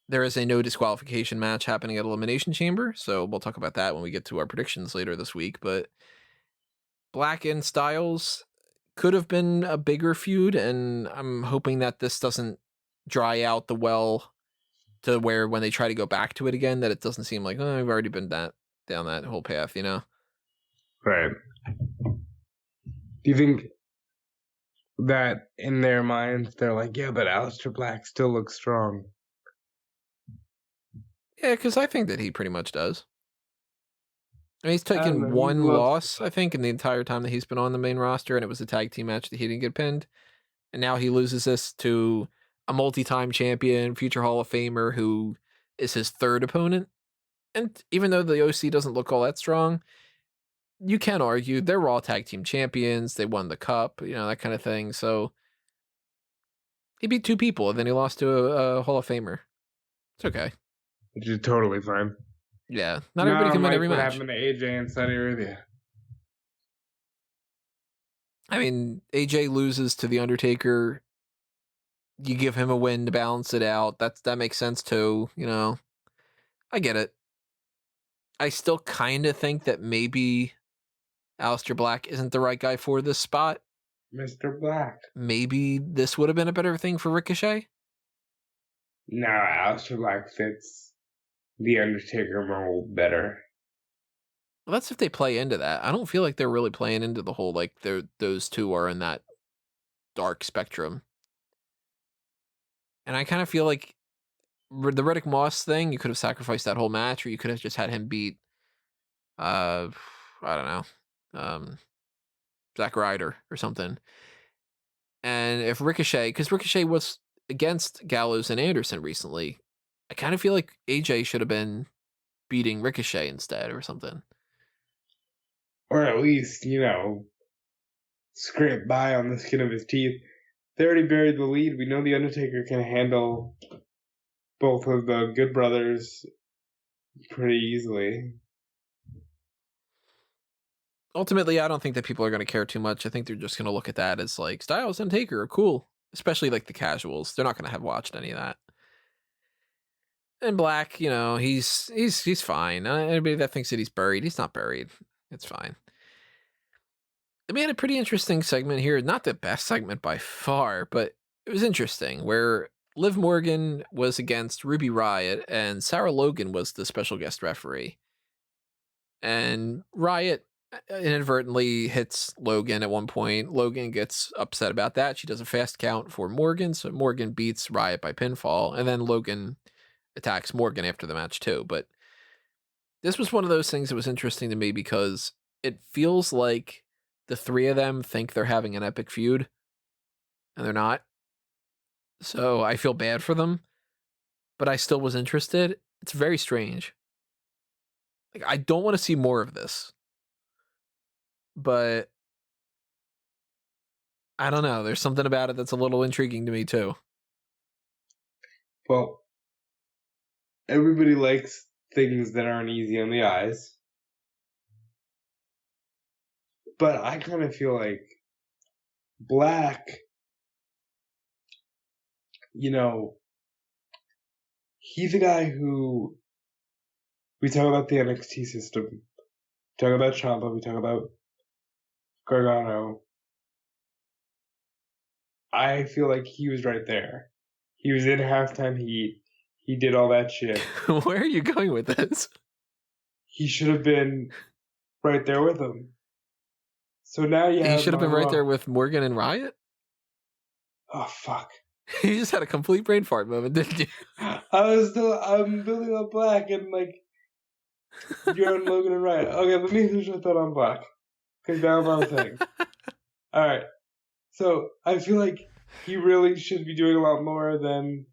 there is a no disqualification match happening at Elimination Chamber. So we'll talk about that when we get to our predictions later this week. But Black and Styles could have been a bigger feud, and I'm hoping that this doesn't dry out the well to where when they try to go back to it again, that it doesn't seem like, oh, I've already been down that whole path, Right. Do you think that in their minds they're like, yeah, but Aleister Black still looks strong? Yeah, because I think that he pretty much does. I mean, he's I don't taken know. He's a one little. loss, I think, in the entire time that he's been on the main roster, and it was a tag team match that he didn't get pinned. And now he loses this to a multi-time champion, future Hall of Famer, who is his third opponent. And even though the OC doesn't look all that strong, you can argue they're Raw Tag Team Champions. They won the Cup, that kind of thing. So he beat two people, and then he lost to a Hall of Famer. It's okay. Which is totally fine. Yeah, not everybody can win every what match. happened to AJ and Saudi Arabia. I mean, AJ loses to The Undertaker. You give him a win to balance it out. That makes sense too, I get it. I still kind of think that maybe Aleister Black isn't the right guy for this spot. Mr. Black. Maybe this would have been a better thing for Ricochet. No, Aleister Black fits the Undertaker mold better. Well, that's if they play into that. I don't feel like they're really playing into the whole, like, those two are in that dark spectrum. And I kind of feel like the Riddick Moss thing, you could have sacrificed that whole match, or you could have just had him beat, I don't know, Zack Ryder or something. And if Ricochet, because Ricochet was against Gallows and Anderson recently, I kind of feel like AJ should have been beating Ricochet instead or something. Or at least, scrape by on the skin of his teeth. They already buried the lead. We know the Undertaker can handle both of the Good Brothers pretty easily. Ultimately, I don't think that people are going to care too much. I think they're just going to look at that as like Styles and Taker are cool, especially like the casuals. They're not going to have watched any of that. And Black, he's fine. Anybody that thinks that he's buried, he's not buried. It's fine. We had a pretty interesting segment here. Not the best segment by far, but it was interesting where Liv Morgan was against Ruby Riott and Sarah Logan was the special guest referee. And Riott inadvertently hits Logan at one point. Logan gets upset about that. She does a fast count for Morgan, so Morgan beats Riott by pinfall, and then Logan attacks Morgan after the match too. But this was one of those things that was interesting to me because it feels like the three of them think they're having an epic feud, and they're not. So I feel bad for them, but I still was interested. It's very strange. Like, I don't want to see more of this, but I don't know. There's something about it that's a little intriguing to me too. Well, everybody likes things that aren't easy on the eyes. But I kind of feel like Black, he's a guy who, we talk about the NXT system, we talk about Ciampa, we talk about Gargano. I feel like he was right there. He was in Halftime Heat. He did all that shit. Where are you going with this? He should have been right there with him. So now you have... He should have been right there with Morgan and Riott? Oh, fuck. You just had a complete brain fart moment, didn't you? I'm building up Black and, you're on Logan and Riott. Okay, let me finish my thought on Black. Because now I'm on the thing. Alright. So, I feel like he really should be doing a lot more than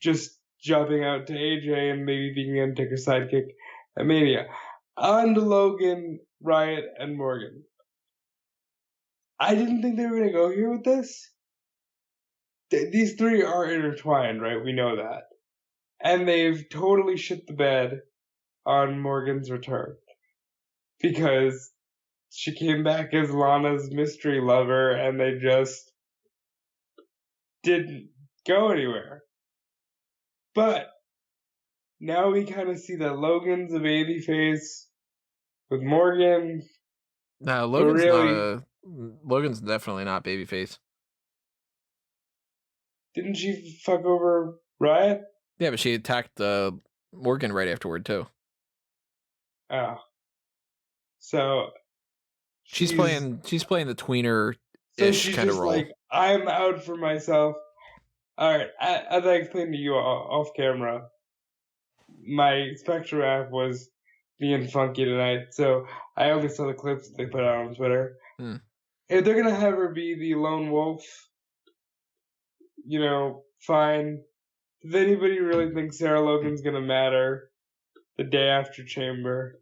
just jumping out to AJ and maybe being Undertaker's sidekick at Mania. On to Logan, Riott, and Morgan. I didn't think they were going to go here with this. These three are intertwined, right? We know that. And they've totally shit the bed on Morgan's return. Because she came back as Lana's mystery lover and they just didn't go anywhere. But now we kind of see that Logan's a babyface with Morgan. No, Logan's definitely not babyface. Didn't she fuck over Riott? Yeah, but she attacked Morgan right afterward too. Oh. So she's playing the tweener so she's kind of just role. Like, I'm out for myself. Alright, as I explained to you off camera, my Spectrum app was being funky tonight. So I only saw the clips they put out on Twitter. Hmm. If they're gonna have her be the lone wolf, fine. Does anybody really think Sarah Logan's gonna matter the day after Chamber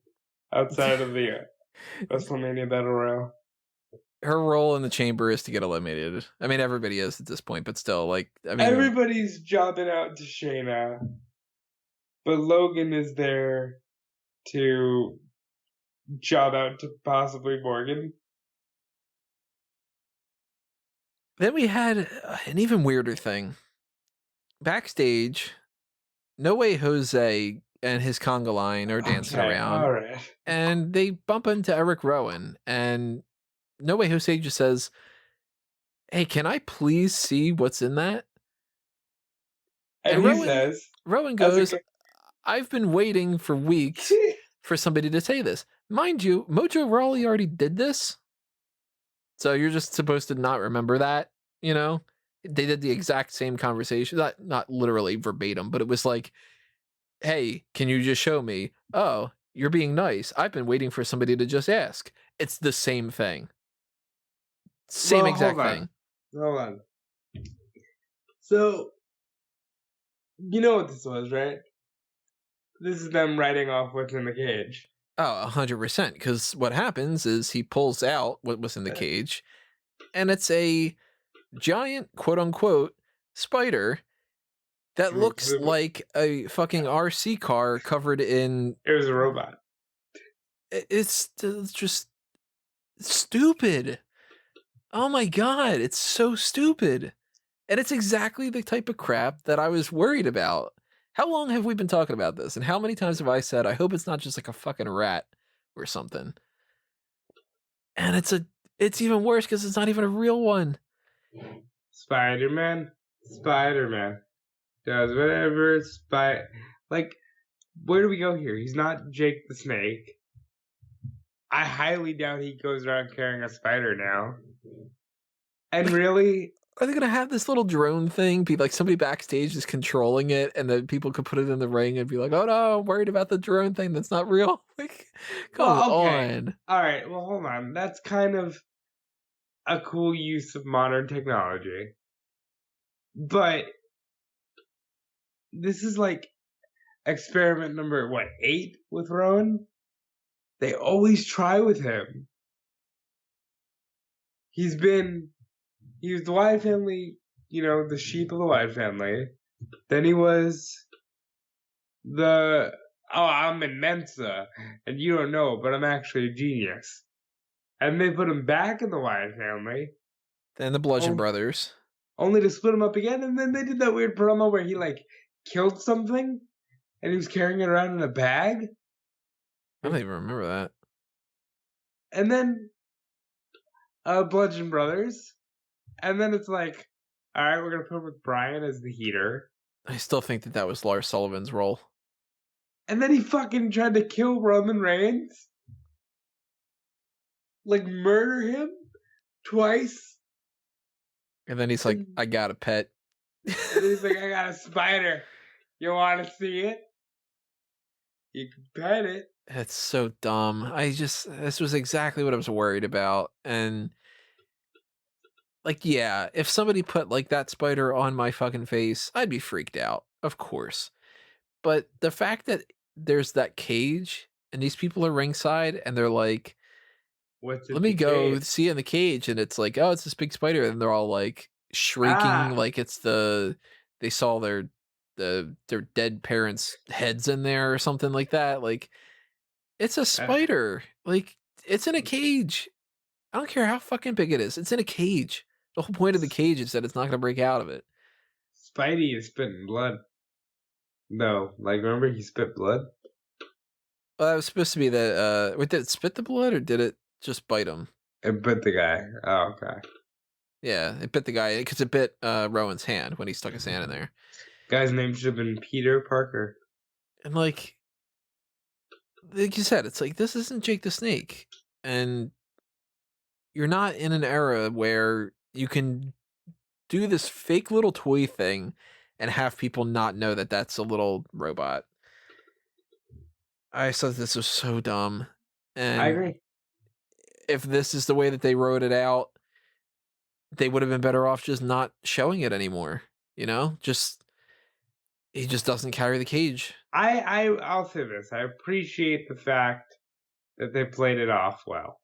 outside of the WrestleMania Battle Royal? Her role in the Chamber is to get eliminated. I mean, everybody is at this point, but still, like, I mean, Everybody's jobbing out to Shayna, but Logan is there to job out to possibly Morgan. then we had an even weirder thing. Backstage, No Way Jose and his conga line are dancing around, all right. and they bump into Eric Rowan, and No Way Jose just says, "Hey, can I please see what's in that?" And he says, Rowan as a goes, g- "I've been waiting for weeks for somebody to say this. Mind you, Mojo Rawley already did this. So you're just supposed to not remember that, you know? They did the exact same conversation, not literally verbatim, but it was like, "Hey, can you just show me? Oh, you're being nice. I've been waiting for somebody to just ask." It's the same thing. Same well, exact hold thing. on. So, you know what this was, right? This is them writing off what's in the cage. Oh, 100%. Because what happens is he pulls out what was in the cage, and it's a giant, quote unquote, spider that looks like a fucking RC car covered in. It was a robot. It's just stupid. Oh my god, it's so stupid. And it's exactly the type of crap that I was worried about. How long have we been talking about this? And how many times have I said, I hope it's not just like a fucking rat or something? And it's even worse because it's not even a real one. Spider-Man does whatever like, where do we go here? He's not Jake the Snake. I highly doubt he goes around carrying a spider now. And really, Are they gonna have this little drone thing? Be like somebody backstage is controlling it, and then people could put it in the ring and be like, "Oh no, I'm worried about the drone thing. That's not real." Like, come on. All right. Well, hold on. That's kind of a cool use of modern technology, but this is like experiment number 8 with Rowan. They always try with him. He was the Wyatt family, the sheep of the Wyatt family. Then he was I'm in Mensa, and you don't know, but I'm actually a genius. And they put him back in the Wyatt family. Then the Bludgeon Brothers. Only to split him up again, and then they did that weird promo where he, killed something, and he was carrying it around in a bag. I don't even remember that. And then, Bludgeon Brothers. And then it's like, alright, we're gonna put him with Brian as the heater. I still think that was Lars Sullivan's role. And then he fucking tried to kill Roman Reigns. Like, murder him twice. And then he's like, "I got a pet." And he's like, "I got a spider. You want to see it? You can pet it." It's so dumb. This was exactly what I was worried about. And like, yeah, if somebody put like that spider on my fucking face, I'd be freaked out, of course. But the fact that there's that cage and these people are ringside and they're like, "What's let me go see it in the cage. And it's like, oh, it's this big spider. And they're all like shrieking like it's they saw their dead parents' heads in there or something like that. Like, it's a spider. Like, it's in a cage. I don't care how fucking big it is. It's in a cage. The whole point of the cage is that it's not going to break out of it. Spidey is spitting blood. No, remember he spit blood? Well, that was supposed to be that. Wait, did it spit the blood or did it just bite him? It bit the guy. Oh, okay. Yeah, it bit the guy because it bit Rowan's hand when he stuck his hand in there. Guy's name should have been Peter Parker. And like you said, it's like, this isn't Jake the Snake, and you're not in an era where you can do this fake little toy thing and have people not know that that's a little robot. I thought this was so dumb. I And agree. if this is the way that they wrote it out, they would have been better off just not showing it anymore. You know, just he just doesn't carry the cage. I'll say this. I appreciate the fact that they played it off well.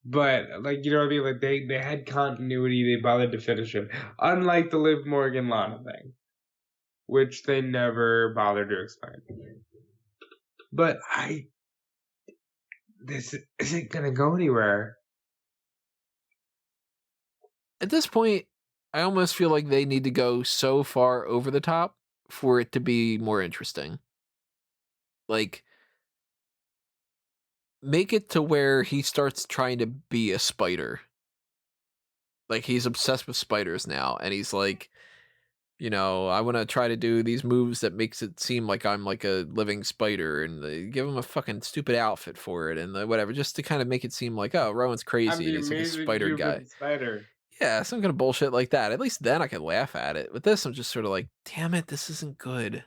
But like you know what I mean? Like they had continuity, they bothered to finish it. Unlike the Liv Morgan Lana thing, which they never bothered to explain. But this isn't gonna go anywhere. At this point, I almost feel like they need to go so far over the top for it to be more interesting. Like, make it to where he starts trying to be a spider. Like, he's obsessed with spiders now, and he's like, you know, I want to try to do these moves that makes it seem like I'm like a living spider, and they give him a fucking stupid outfit for it, and whatever, just to kind of make it seem like, oh, Rowan's I'm crazy, and the he's like a amazing spider guy. human spider. Yeah, some kind of bullshit like that. At least then I could laugh at it. With this, I'm just sort of like, damn it, this isn't good.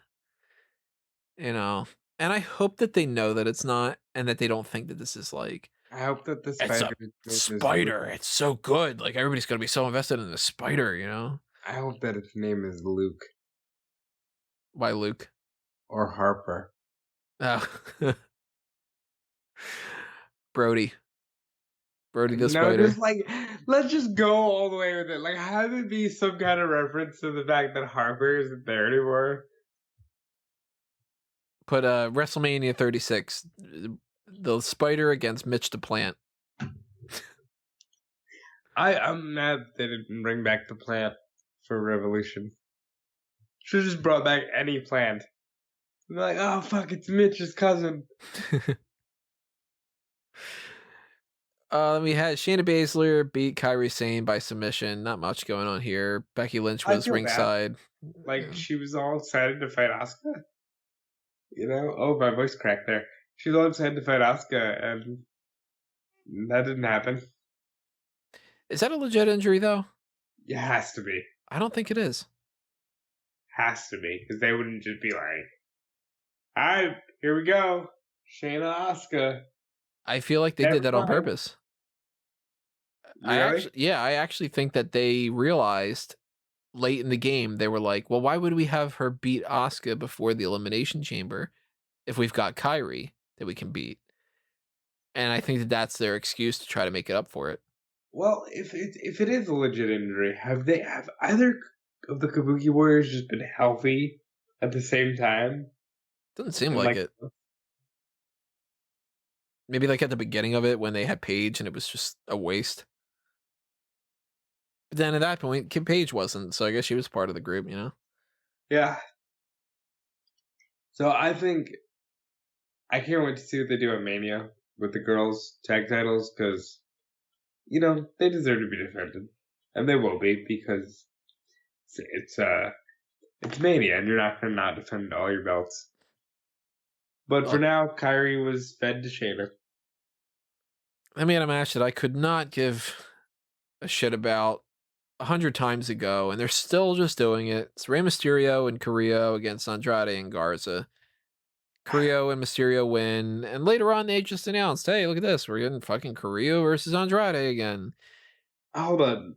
You know? And I hope that they know that it's not, and that they don't think that this is like, I hope that the it's a spider's name is Luke. spider. It's so good. Like, everybody's going to be so invested in the spider, you know? I hope that its name is Luke Why, Luke? or Harper. Oh. Brody. Brody the No, spider. just like let's just go all the way with it. Like have it be some kind of reference to the fact that Harper isn't there anymore. Put WrestleMania 36, the spider against Mitch the Plant. I'm mad they didn't bring back the plant for Revolution. Should have just brought back any plant. And they're like, oh fuck, it's Mitch's cousin. We had Shayna Baszler beat Kairi Sane by submission. Not much going on here. Becky Lynch I was feel bad. ringside. Like Yeah. she was all excited to fight Asuka. You know? Oh, my voice cracked there. She was all excited to fight Asuka, and that didn't happen. Is that a legit injury though? It has to be. I don't think it is. Has to be. Because they wouldn't just be like, alright, here we go. Shayna Asuka. I feel like they did that on purpose. Really? I actually think that they realized late in the game, they were like, well, why would we have her beat Asuka before the Elimination Chamber if we've got Kairi that we can beat? And I think that that's their excuse to try to make it up for it. Well, if it is a legit injury, have either of the Kabuki Warriors just been healthy at the same time? Doesn't seem And like it. Maybe like at the beginning of it when they had Paige and it was just a waste. But then at that point, Kim Page wasn't, so I guess she was part of the group, you know? yeah. So I think I can't wait to see what they do at Mania with the girls' tag titles because you know they deserve to be defended, and they will be because it's Mania, and you're not gonna not defend all your belts. But for now, Kyrie was fed to Shayna. I mean, a match that I could not give a shit about 100 times ago, and they're still just doing it. It's Rey Mysterio and Carrillo against Andrade and Garza. Carrillo and Mysterio win, and later on they just announced, hey, look at this, we're getting fucking Carrillo versus Andrade again. Hold on.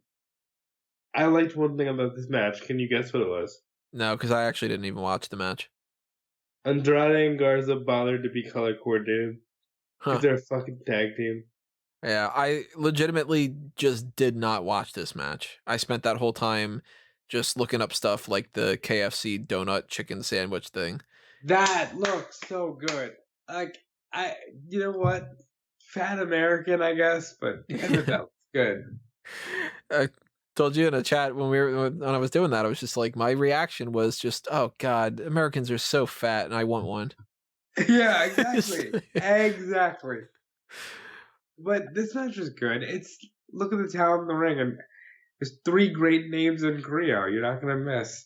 I liked one thing about this match. Can you guess what it was? No, because I actually didn't even watch the match. Andrade and Garza bothered to be color coordinated because they're a fucking tag team. Yeah, I legitimately just did not watch this match. I spent that whole time just looking up stuff like the KFC donut chicken sandwich thing. That looks so good. Like you know what? Fat American, I guess, but damn it, that looks good. I told you in a chat when I was doing that, I was just like, my reaction was just, oh god, Americans are so fat, and I want one. Yeah, exactly, exactly. But this match was good. Look at the talent in the ring, and there's 3 great names in Korea. You're not gonna miss.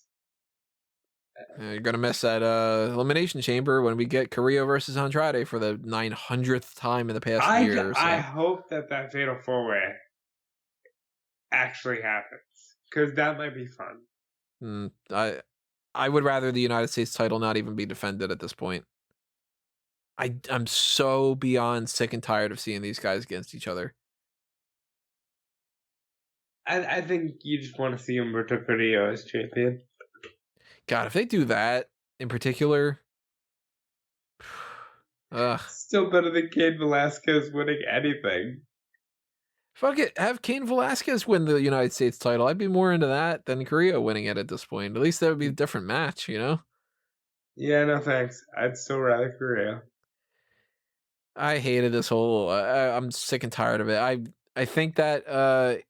You're gonna miss that Elimination Chamber when we get Carrillo versus Andrade for the 900th time in the past year. So. I hope that Fatal 4-Way actually happens because that might be fun. I would rather the United States title not even be defended at this point. I'm so beyond sick and tired of seeing these guys against each other. I think you just want to see Humberto Carrillo as champion. God, if they do that in particular, ugh. Still better than Cain Velasquez winning anything. Fuck it, have Cain Velasquez win the United States title. I'd be more into that than Carrillo winning it at this point. At least that would be a different match, you know? Yeah, no thanks. I'd still rather Carrillo. I hated this whole. I'm sick and tired of it. I think that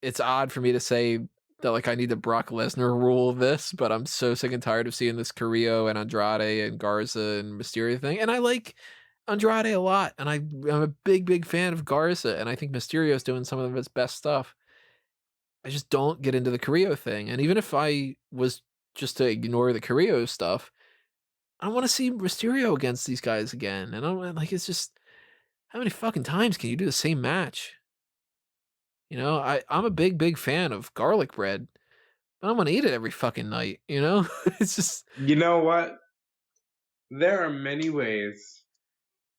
it's odd for me to say that like I need the Brock Lesnar rule of this, but I'm so sick and tired of seeing this Carrillo and Andrade and Garza and Mysterio thing. And I like Andrade a lot, and I'm a big fan of Garza, and I think Mysterio's doing some of his best stuff. I just don't get into the Carrillo thing, and even if I was just to ignore the Carrillo stuff, I want to see Mysterio against these guys again. And I'm like, it's just how many fucking times can you do the same match? You know, I'm a big fan of garlic bread, but I'm gonna eat it every fucking night. You know, it's just You know what? There are many ways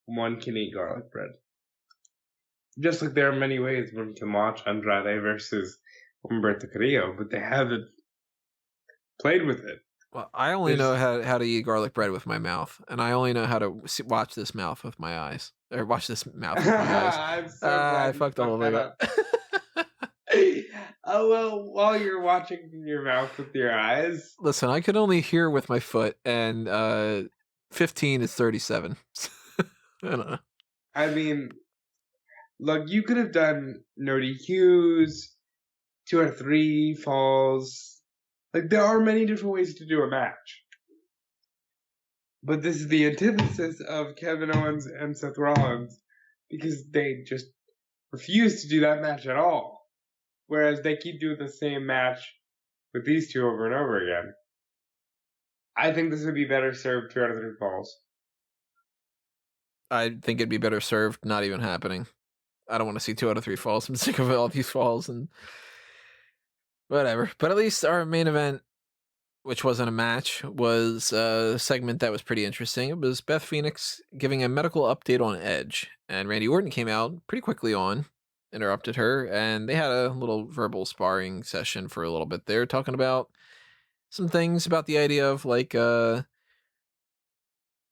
one can eat garlic bread. Just like there are many ways one can watch Andrade versus Humberto Carrillo, but they haven't played with it. well, I only know how to eat garlic bread with my mouth, and I only know how to watch this mouth with my eyes, or watch this mouth with my eyes. I'm so glad I fucked the whole thing up. Oh well, while you're watching your mouth with your eyes. Listen, I could only hear with my foot, and 15 is 37. I don't know. I mean, look, you could have done no DQs, 2 out of 3 falls. Like, there are many different ways to do a match. But this is the antithesis of Kevin Owens and Seth Rollins because they just refuse to do that match at all. Whereas they keep doing the same match with these two over and over again. I think this would be better served 2 out of 3 falls. I think it'd be better served not even happening. I don't want to see 2 out of 3 falls. I'm sick of all these falls and whatever. But at least our main event, which wasn't a match, was a segment that was pretty interesting. It was Beth Phoenix giving a medical update on Edge, and Randy Orton came out pretty quickly on, interrupted her, and they had a little verbal sparring session for a little bit there, talking about some things about the idea of like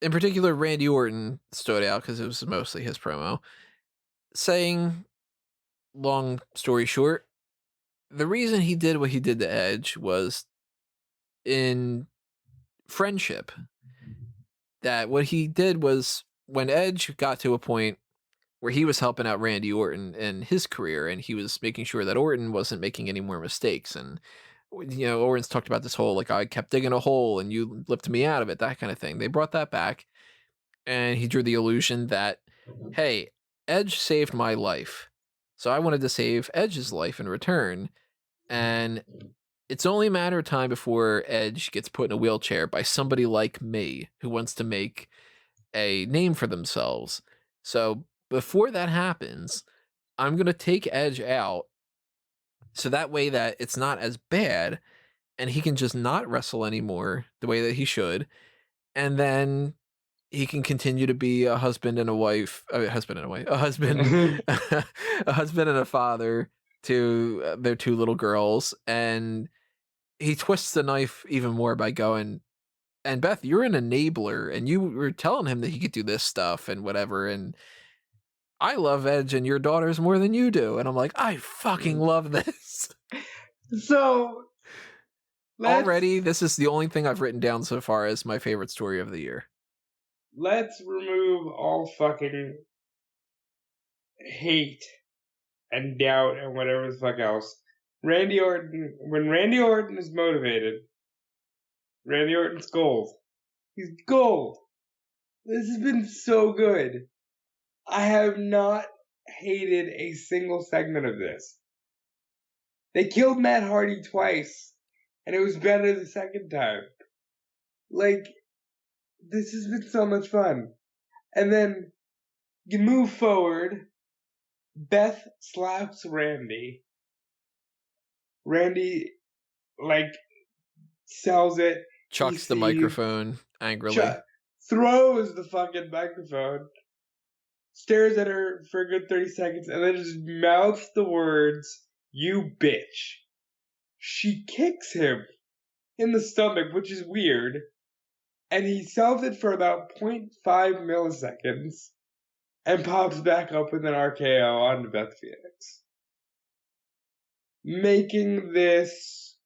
in particular Randy Orton stood out because it was mostly his promo, saying, long story short, the reason he did what he did to Edge was in friendship. That what he did was when Edge got to a point where he was helping out Randy Orton in his career, and he was making sure that Orton wasn't making any more mistakes. And, you know, Orton's talked about this whole, like, I kept digging a hole and you lifted me out of it, that kind of thing. They brought that back, and he drew the illusion that, hey, Edge saved my life, so I wanted to save Edge's life in return. And it's only a matter of time before Edge gets put in a wheelchair by somebody like me who wants to make a name for themselves. So before that happens, I'm going to take Edge out so that way that it's not as bad and he can just not wrestle anymore the way that he should. And then he can continue to be a husband and a wife, a husband, a husband and a father to their 2 little girls. And he twists the knife even more by going, and Beth, you're an enabler, and you were telling him that he could do this stuff and whatever, and I love Edge and your daughters more than you do. And I'm like, I fucking love this. So, already, this is the only thing I've written down so far as my favorite story of the year. Let's remove all fucking hate and doubt and whatever the fuck else. Randy Orton, when Randy Orton is motivated, Randy Orton's gold. He's gold. This has been so good. I have not hated a single segment of this. They killed Matt Hardy twice, and it was better the second time. Like, this has been so much fun. And then you move forward. Beth slaps Randy. Randy, like, sells it. he Chucks the sees, microphone angrily. Chuck throws the fucking microphone, stares at her for a good 30 seconds, and then just mouths the words, "You bitch." She kicks him in the stomach, which is weird, and he sells it for about 0.5 milliseconds and pops back up with an RKO on Beth Phoenix. Making this,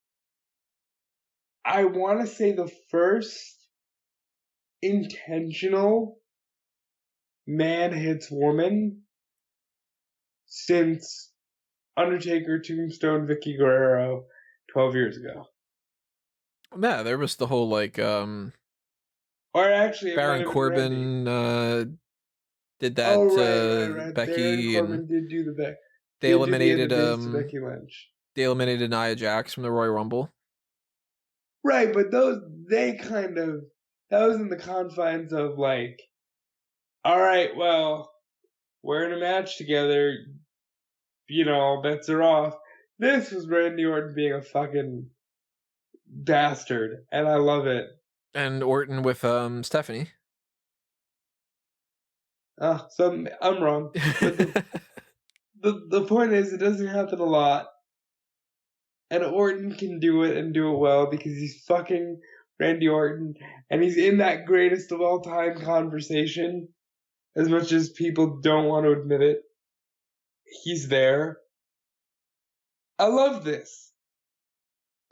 I want to say, the first intentional man hits woman since Undertaker, Tombstone, Vicky Guerrero 12 years ago. Yeah, there was the whole like Or actually, it might Baron have been Randy. Corbin did Oh, that right. to Baron Becky, and Corbin did do the back, they did do the end of eliminated days to Becky Lynch. Nia Jax from the Royal Rumble. Right, but they kind of, that was in the confines of like, all right, well, we're in a match together, bets are off. This was Randy Orton being a fucking bastard, and I love it. And Orton with Stephanie. So I'm wrong. But the point is, it doesn't happen a lot. And Orton can do it and do it well because he's fucking Randy Orton, and he's in that greatest of all time conversation. As much as people don't want to admit it, he's there. I love this.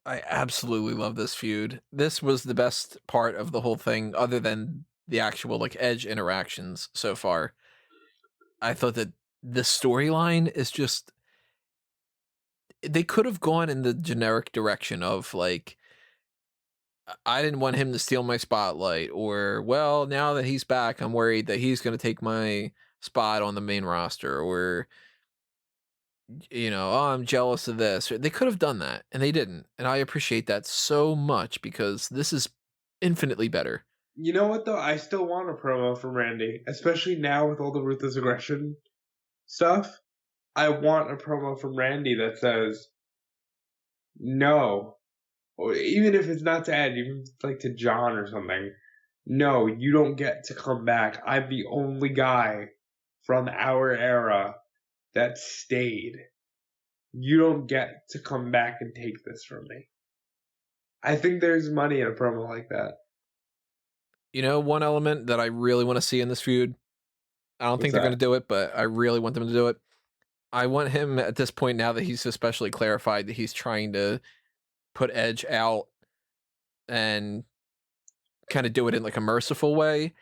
I absolutely love this feud. This was the best part of the whole thing, other than the actual like Edge interactions so far. I thought that the storyline is just, they could have gone in the generic direction of like, I didn't want him to steal my spotlight, or well, now that he's back, I'm worried that he's going to take my spot on the main roster, or oh, I'm jealous of this. They could have done that, and they didn't. And I appreciate that so much because this is infinitely better. You know what, though? I still want a promo from Randy, especially now with all the Ruthless Aggression stuff. I want a promo from Randy that says, no, or even if it's not to Ed, even like to John or something, no, you don't get to come back. I'm the only guy from our era that stayed. You don't get to come back and take this from me. I think there's money in a promo like that. One element that I really want to see in this feud, I don't What's think they're going that? to do it, but I really want them to do it. I want him at this point, now that he's especially clarified that he's trying to put Edge out and kind of do it in like a merciful way.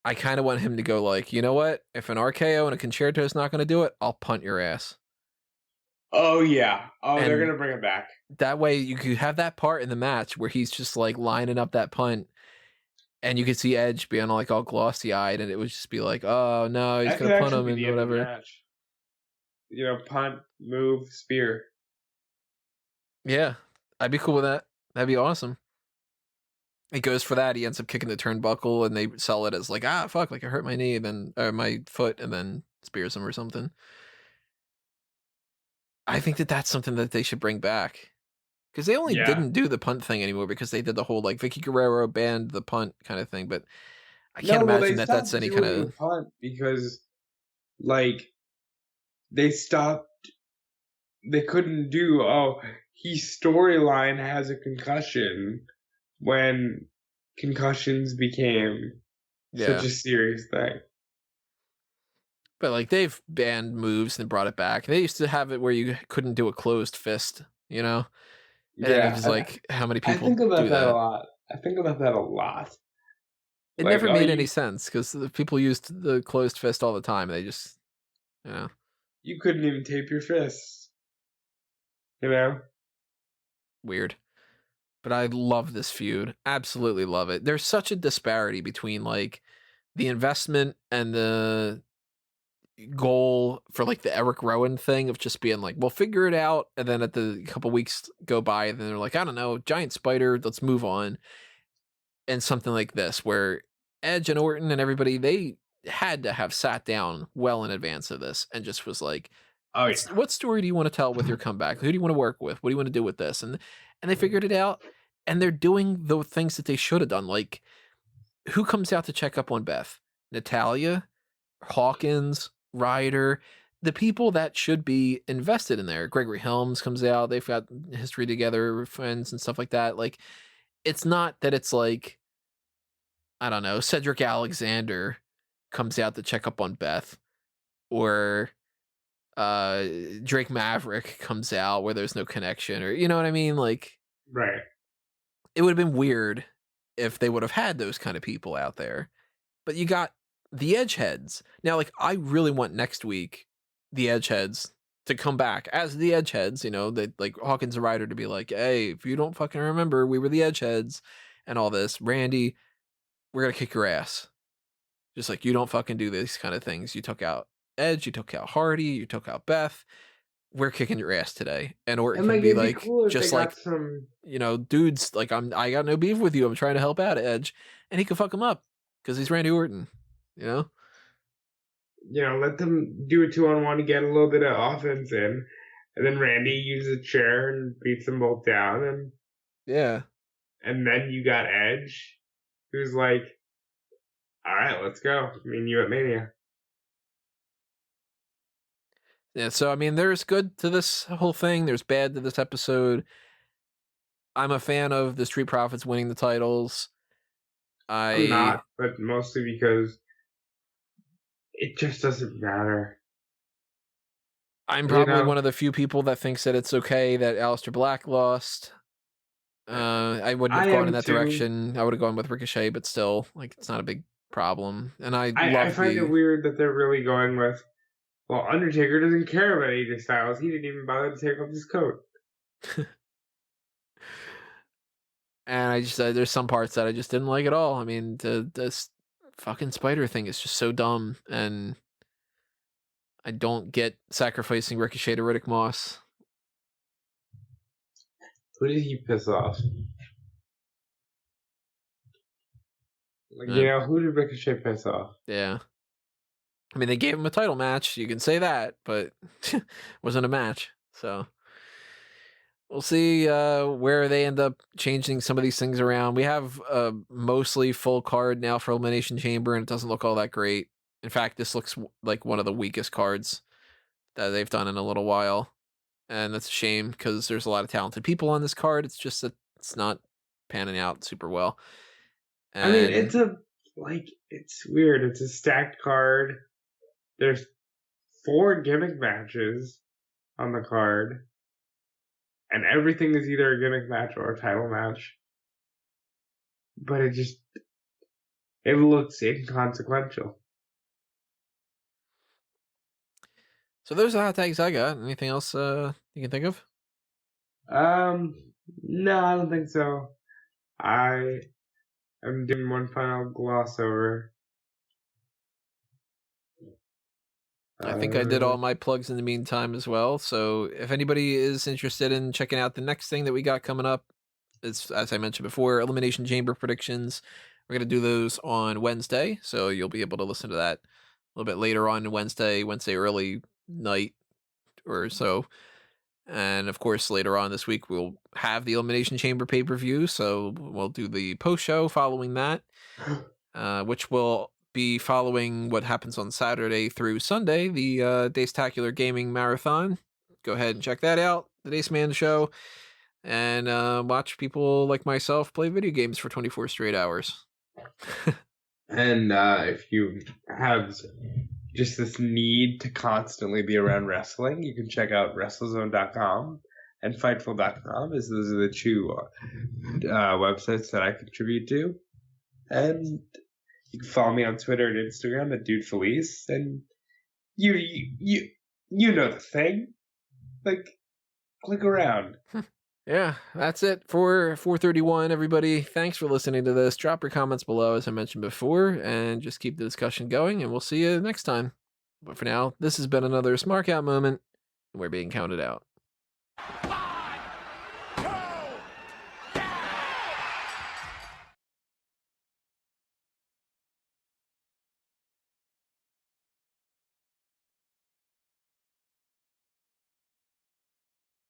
I kind of want him to go like, you know what? If an RKO and a concerto is not going to do it, I'll punt your ass. Oh, yeah. Oh, they're And going to bring it back. that way you could have that part in the match where he's just like lining up that punt, and you could see Edge being like all glossy eyed, and it would just be like, oh no, he's That going could to punt actually him be and the end of the whatever. match. Punt, move, spear. Yeah, I'd be cool with that. That'd be awesome. He goes for that. He ends up kicking the turnbuckle, and they sell it as like, fuck, like I hurt my knee, then or my foot, and then spears him or something. I think that that's something that they should bring back, because they only Yeah. didn't do the punt thing anymore because they did the whole like Vicky Guerrero banned the punt kind of thing. But I can't No, well, imagine they that that's stopped any kind doing the of punt because, like, they stopped. They couldn't do, his storyline has a concussion when concussions became such yeah. a serious thing. But like they've banned moves and brought it back. They used to have it where you couldn't do a closed fist, and it was Yeah, like, how many I people think about do that a that? lot. I think about that a lot. It Like, never oh, made any sense because the people used the closed fist all the time. They just, you couldn't even tape your fists. You know? weird. But I love this feud. Absolutely love it. There's such a disparity between like the investment and the goal for like the Eric Rowan thing of just being like, we'll figure it out. And then at the couple weeks go by, and then they're like, I don't know, giant spider, let's move on. And something like this, where Edge and Orton and everybody, they had to have sat down well in advance of this and just was like, Oh, yeah. what story do you want to tell with your comeback? Who do you want to work with? What do you want to do with this? And they figured it out. And they're doing the things that they should have done. Like, who comes out to check up on Beth? Natalia, Hawkins, Ryder, the people that should be invested in there. Gregory Helms comes out. They've got history together, friends and stuff like that. Like, it's not that it's like, I don't know, Cedric Alexander comes out to check up on Beth, or uh Drake Maverick comes out where there's no connection, or you know what I mean? Like, Right. it would have been weird if they would have had those kind of people out there. But you got the Edgeheads. Now, like, I really want next week the Edgeheads to come back as the Edgeheads, that like Hawkins and Ryder to be like, hey, if you don't fucking remember, we were the Edgeheads and all this. Randy, we're gonna kick your ass. Just like, you don't fucking do these kind of things. You took out Edge, you took out Hardy, you took out Beth. We're kicking your ass today. And Orton And can like, be it'd be like, cool if they just got like, some. dudes, like, I got no beef with you. I'm trying to help out Edge, and he can fuck him up because he's Randy Orton. Let them do a 2-on-1 to get a little bit of offense in, and then Randy uses a chair and beats them both down, and Yeah. then you got Edge, who's like, all right, let's go. Me and you at Mania. Yeah, so I mean, there's good to this whole thing. There's bad to this episode. I'm a fan of the Street Profits winning the titles. I'm not, but mostly because it just doesn't matter. I'm probably one of the few people that thinks that it's okay that Aleister Black lost. I wouldn't have gone in that direction. I would have gone with Ricochet, but still, like, it's not a big problem. And I find it weird that they're really going with, well, Undertaker doesn't care about AJ Styles. He didn't even bother to take off his coat. And I just, there's some parts that I just didn't like at all. I mean, this fucking spider thing is just so dumb, and I don't get sacrificing Ricochet to Riddick Moss. Who did he piss off? Like, who did Ricochet piss off? Yeah. I mean, they gave him a title match. You can say that, but it wasn't a match. So we'll see where they end up changing some of these things around. We have a mostly full card now for Elimination Chamber, and it doesn't look all that great. In fact, this looks like one of the weakest cards that they've done in a little while. And that's a shame because there's a lot of talented people on this card. It's just that it's not panning out super well. And I mean, it's weird. It's a stacked card. There's 4 gimmick matches on the card, and everything is either a gimmick match or a title match. But it looks inconsequential. So those are the hot tags I got. Anything else you can think of? No, I don't think so. I'm doing one final gloss over. I think I did all my plugs in the meantime as well. So if anybody is interested in checking out the next thing that we got coming up, it's, as I mentioned before, Elimination Chamber predictions. We're going to do those on Wednesday. So you'll be able to listen to that a little bit later on Wednesday early night or so. And of course, later on this week, we'll have the Elimination Chamber pay-per-view. So we'll do the post-show following that, which will be following what happens on Saturday through Sunday, the Daystacular Gaming Marathon. Go ahead and check that out, the Dace Man Show, and watch people like myself play video games for 24 straight hours. And if you have just this need to constantly be around wrestling, you can check out WrestleZone.com and Fightful.com, as those are the 2 websites that I contribute to. And you can follow me on Twitter and Instagram at DudeFelice, and you know the thing. Like, click around. Yeah, that's it for 431, everybody. Thanks for listening to this. Drop your comments below, as I mentioned before, and just keep the discussion going, and we'll see you next time. But for now, this has been another Smark Out moment, and we're being counted out.